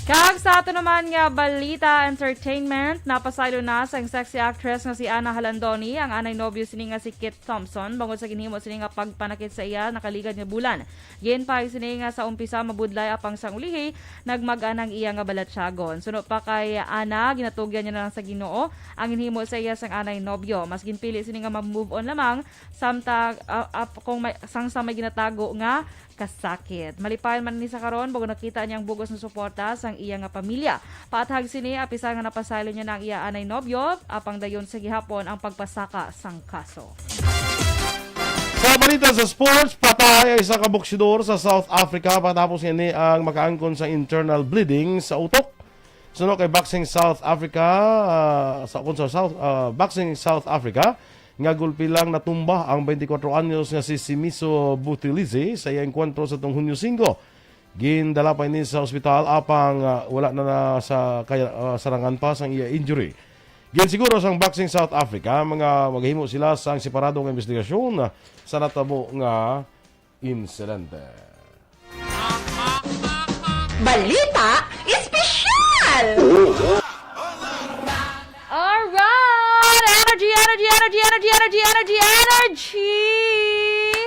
Kag sa ato naman nga Balita Entertainment, napasaylo na sa sexy actress nga si Ana Halandoni, ang anay nobyo sini nga si Kit Thompson, bangod sa ginhimo sini nga pagpanakit sa iya nakaligad nga bulan. Yen pa sini nga sa umpisa mabudlay apang sang ulihi, nagmag-anang iya nga balatsyagon. Suno pa kay Ana, ginatugyan niya na lang sa Ginoo ang ginhimo sa iya sang anay nobyo. Mas ginpili sini nga ma-move on lamang samtang kung may sang may ginatago nga kasakit. Malipayon man ni sa karon bago nakita niyang bugos na suporta sang iya nga pamilya. Paathag sini apisa nga napasaylo niya ng iya anay nobyo apang dayon sa gihapon ang pagpasaka sang kaso. Sa balita sa sports, patay ay isa ka boksidor sa South Africa patapos niya ang makaangkon sa internal bleeding sa utok. Suno kay Boxing South Africa, Boxing South Africa, nga gulpi lang natumba ang 24 anyos nga si Simiso Butilize sa iyang enkwentro sa tong Hunyo 5. Gindala pa ini sa ospital apang wala na sa sarangan pa sang iya injury. Ginsiguro sang Boxing South Africa mga maghimo sila sang separadong investigasyon sa natabo nga insidente. Balita espesyal! Alright! Energy! energy!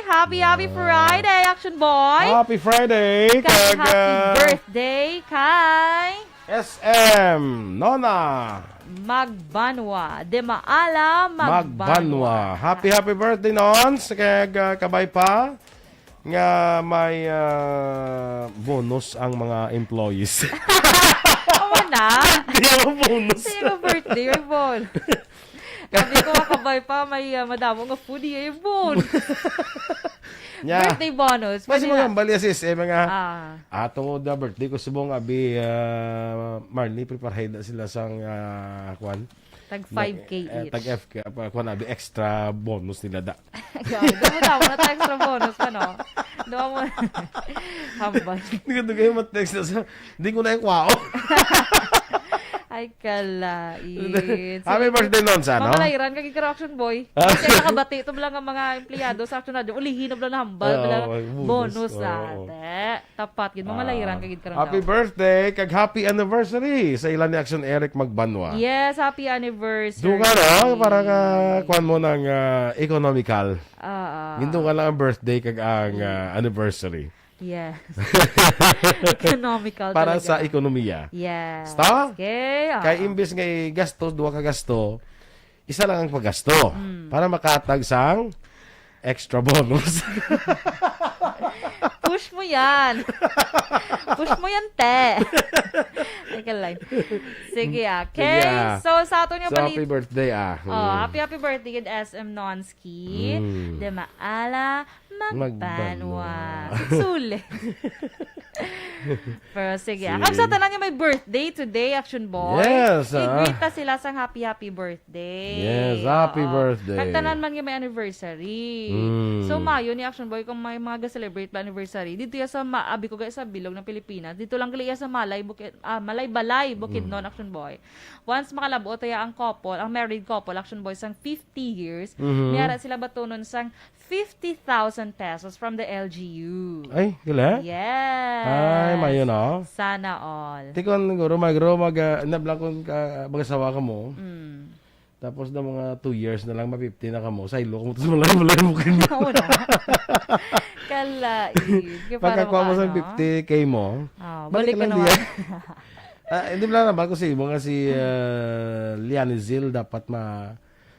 Happy Friday, Action Boy! Happy Friday! Happy birthday kay SM Nona Magbanwa. De Maala Magbanwa. Happy birthday Nons. Kaya kabay pa nga may bonus ang mga employees. Oo na. Kaya mo bonus. Sa'yo birthday, may bon. Sabi ko, kabay pa, may madamo nga foodie, yung bon. Birthday bonus. Mas mga baliasis, mga ato da birthday ko subong abi Marley prepare na sila sang kwan. Tag 5K each. Tag FK kwan abi extra bonus nila da. Damo na tayo extra bonus pa no. Damo mo. Hambal. Hindi ko mat-text na sa hindi ko na ikwao. Ay, kalait. Happy birthday nun sa, no? Mamalairan, kagigara Action Boy. Kasi nakabati, ito lang ang mga empleyado sa Action Radio. Ulihin na lang hambal. Bonus ate. Tapat, yun. Mamalairan, kagigara na. Happy birthday, kag happy anniversary sa ilan ni Action Eric Magbanwa. Yes, happy anniversary. Doon ka na, parang kwan mo ng economical. Ginto ka lang ang birthday kag ang anniversary. Yes. Economical para talaga. Sa ekonomiya. Yes. Sta? Okay. Kaya imbes nga gasto, duwa ka gasto, isa lang ang paggasto. Para makatag sang extra bonus. Push mo yan. Push mo yan, te. Teka lang. Sige, okay. So, sa ato nga happy birthday, happy birthday kid SM Nonski. De maala magbanwa. Sulit. Pero sige. Kung sa tanan niya may birthday today, Action Boy. Yes. I-greet ta sila sang happy birthday. Yes, happy birthday. Kag tanan man nga may anniversary. So, Mayo ni Action Boy, kung may mga ga-celebrate pa anniversary, dito ya sa maabi ko sa bilog ng Pilipinas. Dito lang gali sa Malay Balay, Bukidnon, Action Boy. Once makalabo tayo ang couple, ang married couple, Action Boy, sang 50 years, mayara sila batunon sang 50,000 pesos from the LGU. Ay, gila? Yes. Ay, mayo na. Sana all. Tikon, nablang kung mag-asawa ka mo. Tapos na mga 2 years na lang, ma-50 na ka mo. Sa ilo, tapos malay mo kayo. Oo na. Kalait. Pagkakuha mo sa 50K mo, balik ka naman. Hindi mo lang naman ko si Lianizil dapat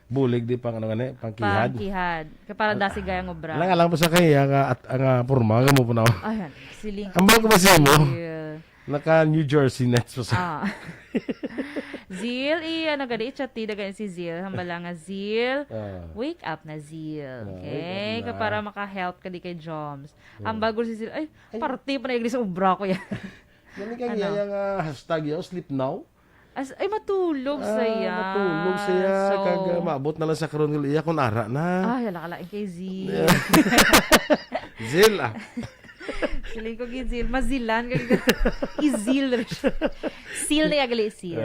bulig di pang pangkihad. Pangkihad. Kaya para dasi gayang obra. Alang po sa kaya ang porma mo po na. Ayan, siling. Ang bago ba siya mo? Naka New Jersey Nets po sa. Zil, nagadi chati dagan si Zil. Hambala nga Zil. Wake up na Zil. Okay? Kaya para maka-help ka di kay Joms. Ang bago si Zil, ay, party pa na igli sa obra ko yan. Yan kaya yung hashtag yun, sleep now. Ay, matulog saya. Matulog siya. So, kag maabot na lang sa karon ng iya kung ara na. Ay, alakalain kay Zil. Zil, Siling ko gizil. Mazilan. Izil. Seal na yagali seal.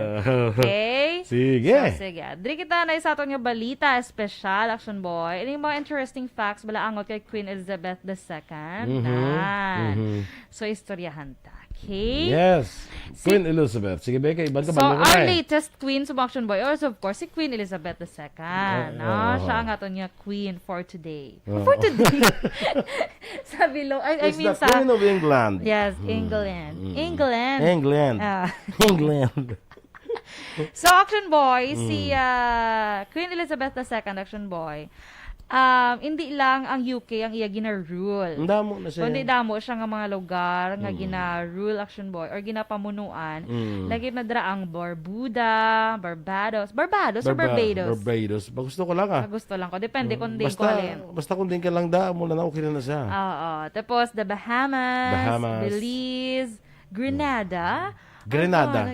Okay? Sige. So, sige. Diri kita na sa aton nga balita special, Action Boy. Ini mga interesting facts bala angot kay Queen Elizabeth II. So, istoryahan ta. Okay? Yes. Queen Elizabeth. Sige, Becca, ibang So, kabalo our latest queen sa Action Boy is of course si Queen Elizabeth II. Siya ang aton niya queen for today. For today? Sa below. I mean the Queen of England. Yes, England. England. So, Action Boy, si Queen Elizabeth II, Action Boy, hindi lang ang UK ang iya gina-rule. Damo na siya. Kundi damo siya nga mga lugar nga gina-rule, Action Boy, or ginapamunuan. Lagi na dra ang Barbados or Barbados? Barbados. Gusto ko lang Gusto lang ko. Depende kung din ko alin. Basta kung din ka lang mula na okay na siya. Oo. Tapos, the Bahamas, Belize, Grenada. Grenada.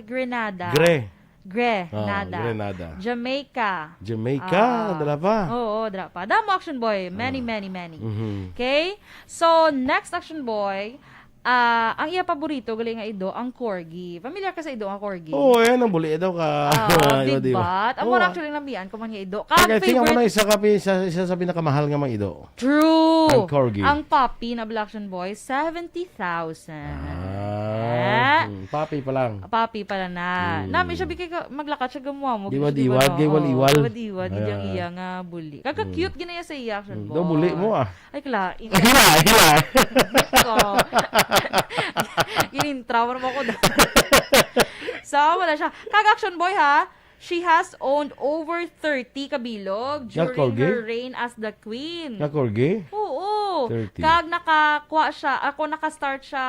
Jamaica. Dala pa. Oo, dala pa. Damo, Action Boy. Many. Okay? So, next, Action Boy, ang iya paborito, galing nga ido, ang corgi. Familiar ka sa ido, ang corgi? Oo, yan. Ang buli daw ka. Diba? Ang more actually namian ko man nga ido. Tingnan mo na isa sa pinakamahal nga mga ido. True. Ang corgi. Ang puppy na Action Boy, 70,000. Papi pa lang. Papi pala na. Nami siya bigay maglakat siya gamuha mo. Diwad-iwad, giwal-iwal. Diwad-iwad, iya nga bully. Kaga-cute ginaya sa iya, Aksyon Boy. Daw bully mo Ay, kala. Hila. Ginintraw mo ko. So, wala siya. Aksyon Boy, ha? She has owned over 30 kabilog during her reign as the queen. Nakorgi? Oo. 30. Nakastart siya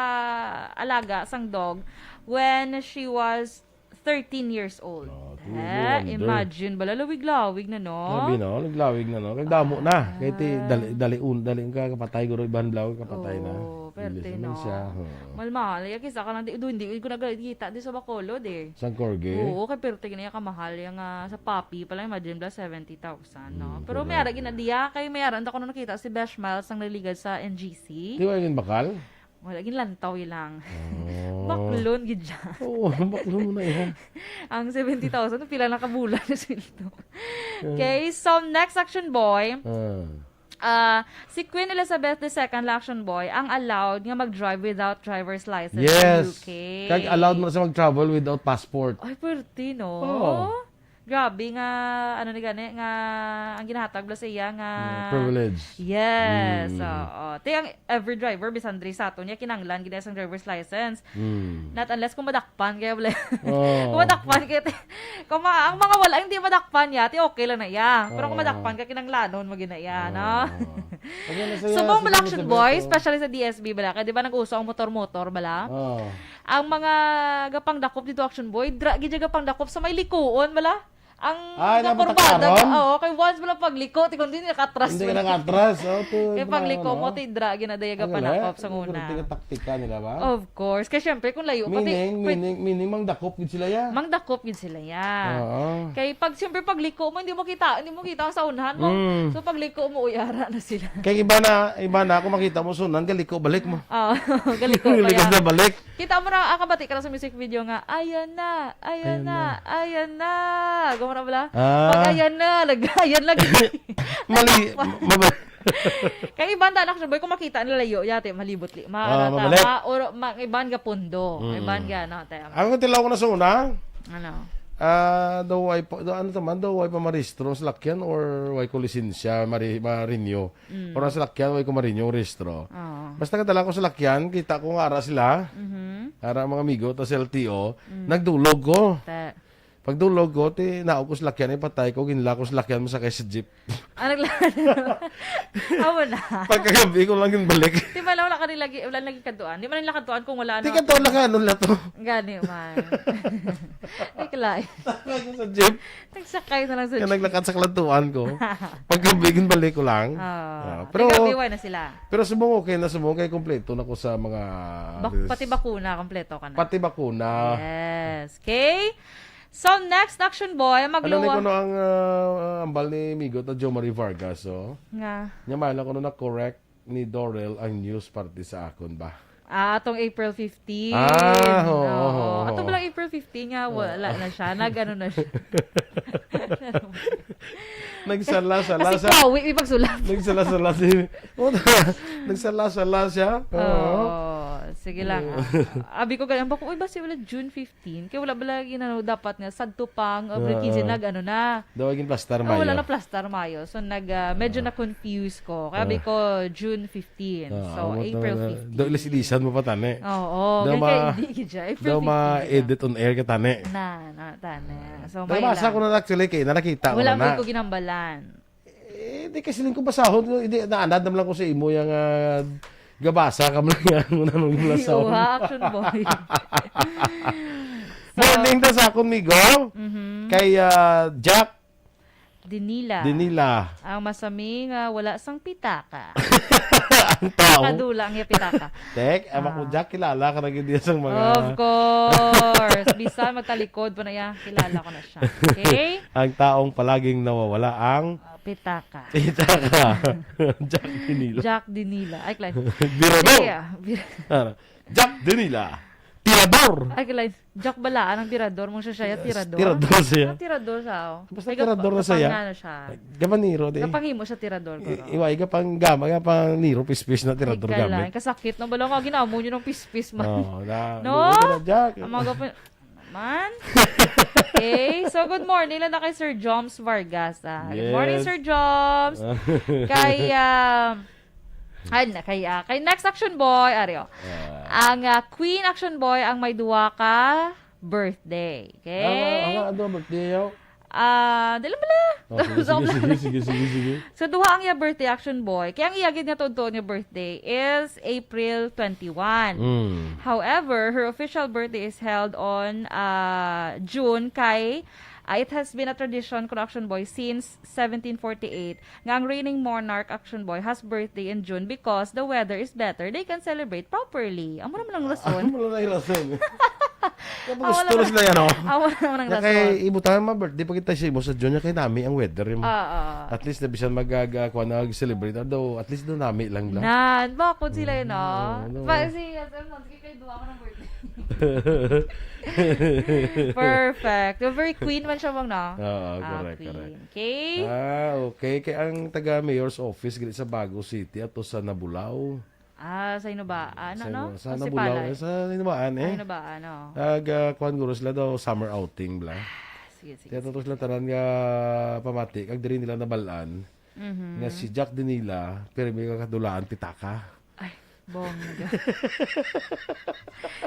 alaga sang dog when she was 13 years old. Imagine, bala lawig-lawig na, no? Sabi no, naglawig na no. Kagdamo na. Kaya dali ka kapatay guro iban blawig kapatay na. Perte no. Malmahal. Kisa ka lang hindi ko nagkita di sa Bacolod eh. Sang corgi? Oo, kay perte kina kamahal yung sa puppy pala imagine bla 70,000 no. Pero may ara ginadiya kay may ara ko na nakita si Besh Miles ang naligad sa NGC. Di ba yung bakal? Wala, ginlantaw lang. Baklon, gid dyan. Oo, baklon mo na yan. Ang 70,000, pila na kabulan na silto. Okay, so next Aksyon Boy. Si Queen Elizabeth II, Aksyon Boy, ang allowed nga mag-drive without driver's license sa UK. Kag allowed mo na sa mag-travel without passport. Ay, pwerte, no? Oo. Grabe nga, ano ni gani, nga, ang ginahatag ba sa iya nga... privilege. Yes. Te ang every driver, bisan diri sa ato niya, kinanglan, ginaya sang driver's license. Not unless kung madakpan, kaya wala. Kung madakpan, kaya ang mga wala, hindi madakpan ya, te okay lang na iya. Pero kung madakpan ka, kinanglanon, maginaya, no? Subong bala Aksyon Boy, especially sa DSB bala, kaya di ba nag-uso ang motor-motor bala? Ang mga gapang dakop dito Aksyon Boy, gidya gapang dakop sa may likuon bala. Ang kapurbada, kay once mo lang pagliko, tikon din nakatras. Hindi ka nakatras. Kaya pagliko mo, tidra, ginadayaga panakop sa una. Ito taktika nila ba? Of course. Kaya syempre, kung layo, meaning mang dakop gid sila ya. Mang dakop gid sila ya. Kaya syempre pagliko mo, hindi mo kita ang sa unahan mo. So pagliko mo, uyara na sila. Kaya iba na, kung makita mo sunan, galiko, balik mo. Galiko. Galiko na balik. Kita mo na, akabati ka na sa music video nga, ayan na. Gumana bala? Pag ayan na, ayan lagi. Mali. Kaya iban ta Aksyon Boy, kung makita nila layo, yate, malibot li. Mabalik. Iban ga pundo. Iban ga, no? Ako tilaw ko na sa una. Ano? Daw ay pa maristro sa lakyan or way ko lisensya marinyo. Or sa lakyan way ko marinyo restro. Basta kadala ko sa lakyan, kita ko nga ara sila. Ara mga amigo ta sa LTO, nagdulog ko. Pagdulog ko, naog ko sa lakyan, patay ko, ginla ko sa lakyan mo sa kay sa jeep. Awa na. Pagkagabi ko lang yung balik. Di ba, wala lagi kaduan. Di ba nila kaduan kung wala, Di kaduan lang ano na to. Gani, man. Ay, kalay. Sakay ko sa jeep. Nagsakay na lang sa jeep. Kaya naglakad sa kalantuan ko. Paggabi, balik ko lang. Pero, gabi, na sila. Pero subong okay na, subong kay kompleto na ko sa mga... Pati bakuna, kompleto ka na. Pati bakuna. Yes. Okay? So, next Aksyon Boy, Alam ko no ang ambal ni Migo na Jo Marie Vargas, Nga. Nyamala ko no na correct ni Dorel ang news party sa akon ba? Atong April 15. Atong balang April 15 nga, wala na siya. Nag-ano na siya. Nagsala-sala siya. Kasi pawi, may pagsulat. Nagsala-sala siya. Nagsala-sala siya. Sige lang. Abi ko ganyan. Bako, ba siya wala June 15? Kaya wala ba lagi na dapat nga, sadto pang, April 15, nag-ano na. Dawagin plastar mayo. Wala na plastar mayo. So, medyo na-confuse ko. Kaya abi ko June 15. So, April 15. Daw ilis-ilisan mo pa, tane. Oo. Kaya hindi siya. April 15. Daw ma-edit on air ka, tane. Tane. So, may lang. Basa ko na actually kayo, nakita ko na. Wala ko ginambalan. Di kasi lang ko pasahod. Naanad naman lang ko sa imo yung gabasa ka mo na nung lasaw. Aksyon Boy. Morning na sa akong migo. Kay Jack Dinila. Ang masaming wala sang pitaka. Ang tao. Kadula ang pitaka. Tek, ama ko Jack, kilala ka na gindi sa mga... Of course. Bisan magtalikod pa na yan, kilala ko na siya. Okay? Ang taong palaging nawawala ang... pitaka. Jack Dinila. Ay, Clive. Biro daw. Jack Dinila. Tira tirador. Ay, kilay. Jack balaan ang tirador. Mong siya tirador. Tirador siya. Tirador siya. Basta tirador na siya. Kapang siya. Gamaniro, di. Kapangimo siya tirador ko. Iway ka pang gama, ka pang niro, pispis na tirador Ay, kailan. gamit. Kasakit na bala nga ginamo nyo ng pispis man. No? No? Jack. Ang mga gapon. Man. Okay. So, good morning lang na kay Sir Joms Vargas. Good morning, Sir Joms. Kay, kay Next Action Boy, Aryo. Ang Queen Action Boy ang may duwa ka birthday. Okay? Ano birthday yaw? Dala bala. Sige. So, duha ang iya birthday Action Boy. Kaya ang iyagid nga totoo niya birthday is April 21. However, her official birthday is held on June kay it has been a tradition kung Action Boy since 1748 nga ang reigning monarch Action Boy has birthday in June because the weather is better. They can celebrate properly. Amo naman ang rason. Amo na yung rason. Kapag gusto na yan, Amo naman ang rason. Kay ibutan ma birthday pa kita siya mo sa June kay nami ang weather mo. At least na bisan magaga nag-celebrate daw at least do nami lang. Nan, bakit sila yun, no? Si SM Nonsky kay duwa ko ng birthday. Perfect. The very queen man siya bang na? Correct. Okay? Okay. Kaya ang taga-mayor's office gili sa Bago City ato sa Nabulaw. Sa Inubaan, ano? Sa Nabulaw. Sa Inubaan, eh. Inubaan, no? Kuhan guro sila daw summer outing, bla. Sige. Kaya tapos sila tanan nga pamati. Kag diri nila nabalaan. Nga si Jack Dinila, pero may kakadulaan, pitaka. Ay, bongga.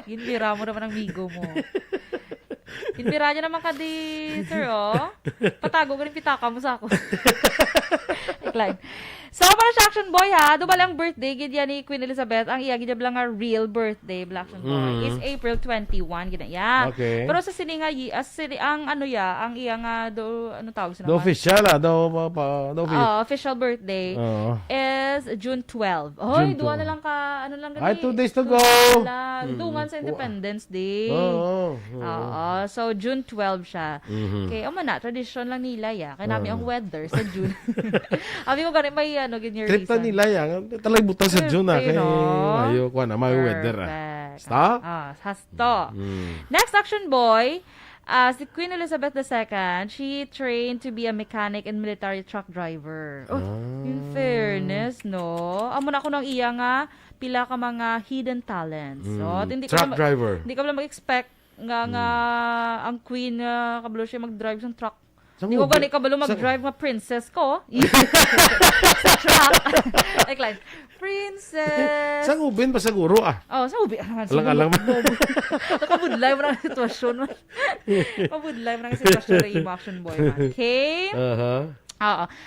Ginbira mo naman ang migo mo. Ginbira niya naman ka di, sir, oh. Patago ka rin pitaka mo sa ako. Ikline. So, para sa Action Boy, ha, doon ba lang birthday, gidya ni Queen Elizabeth, ang iya, gidya lang nga real birthday, Black Action Boy, is April 21, gidya. Okay. Pero sa sini nga, ang ano ya, ang iya nga, ano tawag sila? The official, official birthday is June 12. Hoy, duwa na lang ka, ano lang gani? Ay, 2 days to go. Duwan sa Independence Day. So, June 12 siya. Okay, na, tradition lang nila, ya. Kaya namin ang weather sa June. Abi ko gani may ganyan trip reason. na nila yan. Talagang butang sa June na. Kaya mayo ko na, mayo weather. Stop? Hasto. Next Action Boy, si Queen Elizabeth II, she trained to be a mechanic and military truck driver. In fairness, no? Amo na ako nang iya nga, pila ka mga hidden talents. So, truck driver. Hindi ka lang mag-expect nga ang Queen, kabalo siya mag-drive sa truck. Hindi ko gani kabalo mag-drive nga princess ko. Sa truck. Like, princess. Sa ubin pa siguro, sa ubin. Alang-alang mo. Nakabudlay mo na sitwasyon. Kabudlay mo na sitwasyon ng imo Action Boy. Okay?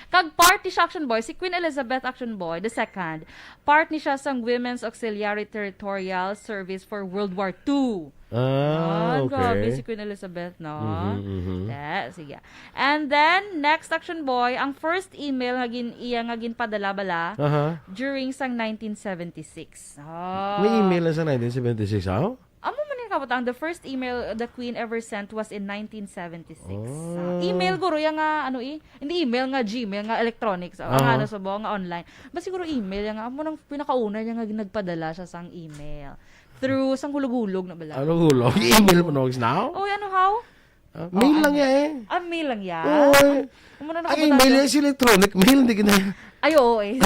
Kag part ni siya Action Boy, si Queen Elizabeth Action Boy II, part ni siya sa Women's Auxiliary Territorial Service for World War II. Okay. Grabe si Queen Elizabeth, no? Sige. And then, next Action Boy, ang first email nga iya nga ginpadala bala during sang 1976. May email na sa 1976, Amo man yung kabutang, the first email the Queen ever sent was in 1976. Email guro yung nga, hindi email nga, Gmail nga, electronics, nga sa buong nga online. Ba siguro email yung nga, amo nang pinakauna niya nga nagpadala siya sang email. Through sang hulog-hulog na bala. Hulog-hulog? Email mo na now? How? Mail lang yan Mail lang yan? Ang email yan is electronic mail, hindi gina. Ay, oo eh.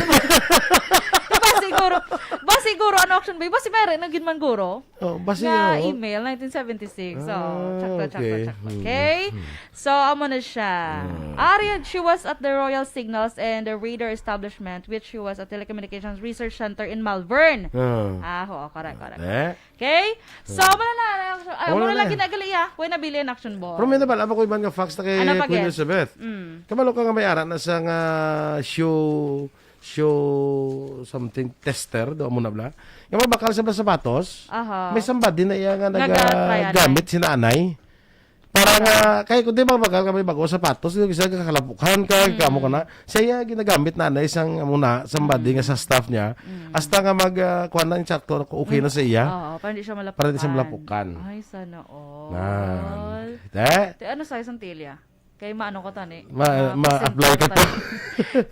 Siguro, Action Boy? Basi meron, naging man guro. Email, 1976. So, chakto. Okay? So, amo na siya. She was at the Royal Signals and the Radar Establishment, which she was a telecommunications research center in Malvern. Correct. Okay? So, wala lang ginagali when nabili ang Action Boy. Pero may nabala ko ibang nga fax na kay Queen Elizabeth. Kamalo ka nga may aran na sa show something tester do mo na bla. Yung bakal sa sapatos. May somebody na iya nga nagagamit si nanay. Para nga kay kun di ba bakal ka may bago sapatos, isa ka kalapukan ka kamo kana. Siya ginagamit nanay isang muna somebody nga sa staff niya. Hasta nga kuan na sakto okay na sa iya. Para hindi siya malapukan. Para hindi siya malapukan. Ay sana all. Ano size ang tilya? Kay maano ko tani. Ma-apply ka to.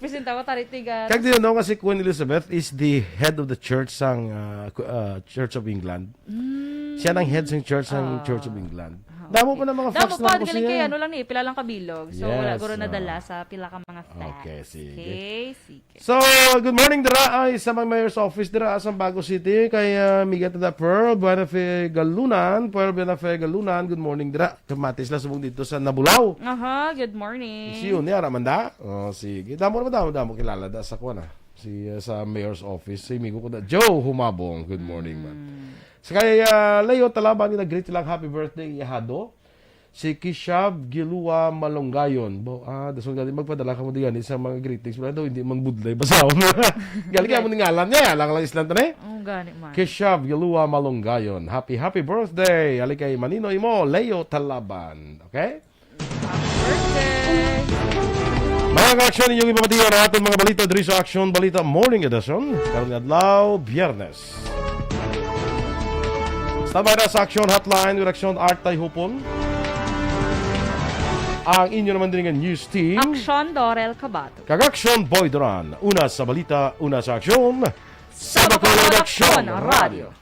Presenta ko tani tiga. Kag di no kasi Queen Elizabeth is the head of the church sang Church of England. Siya ng head ng Church of England. Damo pa ng mga facts Damo na pa, ko galing kay siya. ano lang ni, pila lang kabilog. So, wala guro nadala sa pila ka mga facts. Okay, sige. Okay, sige. So, good morning dira ay sa mga mayor's office dira sa Bago City kay Miguel da Pearl Buenafe Galunan. Good morning dira. Kamatis la subong dito sa Nabulaw. Aha, good morning. Si yun niya ramanda. Oh, sige. Damo kilala da sa kuana. Si sa mayor's office si Migo ko da Joe Humabong. Good morning man. Sa kay Leo Talaban ni nag-greet lang happy birthday Yahado. Si Kishab Gilua Malonggayon. Dasong galing magpadala ka mo diyan sa mga greetings. Wala daw hindi mangbudlay basahon. Galing kaya mo ngalan niya. Lang islan tani. Oh, gani man. Kishab Gilua Malonggayon. Happy birthday. Ali kay Manino Imo Leo Talaban. Okay? Birthday. Mga ka-aksyon, inyong ipapatiyan ang ating mga balita diri sa Aksyon Balita Morning Edition. Karong adlaw, Biyernes. Standby na sa Aksyon Hotline with Aksyon Artay Hupon. Ang inyo naman din ng news team. Aksyon Dorel Cabatu. Kag-Aksyon Boy Duran. Una sa balita, una sa aksyon. Sa Bacolod Aksyon Radio.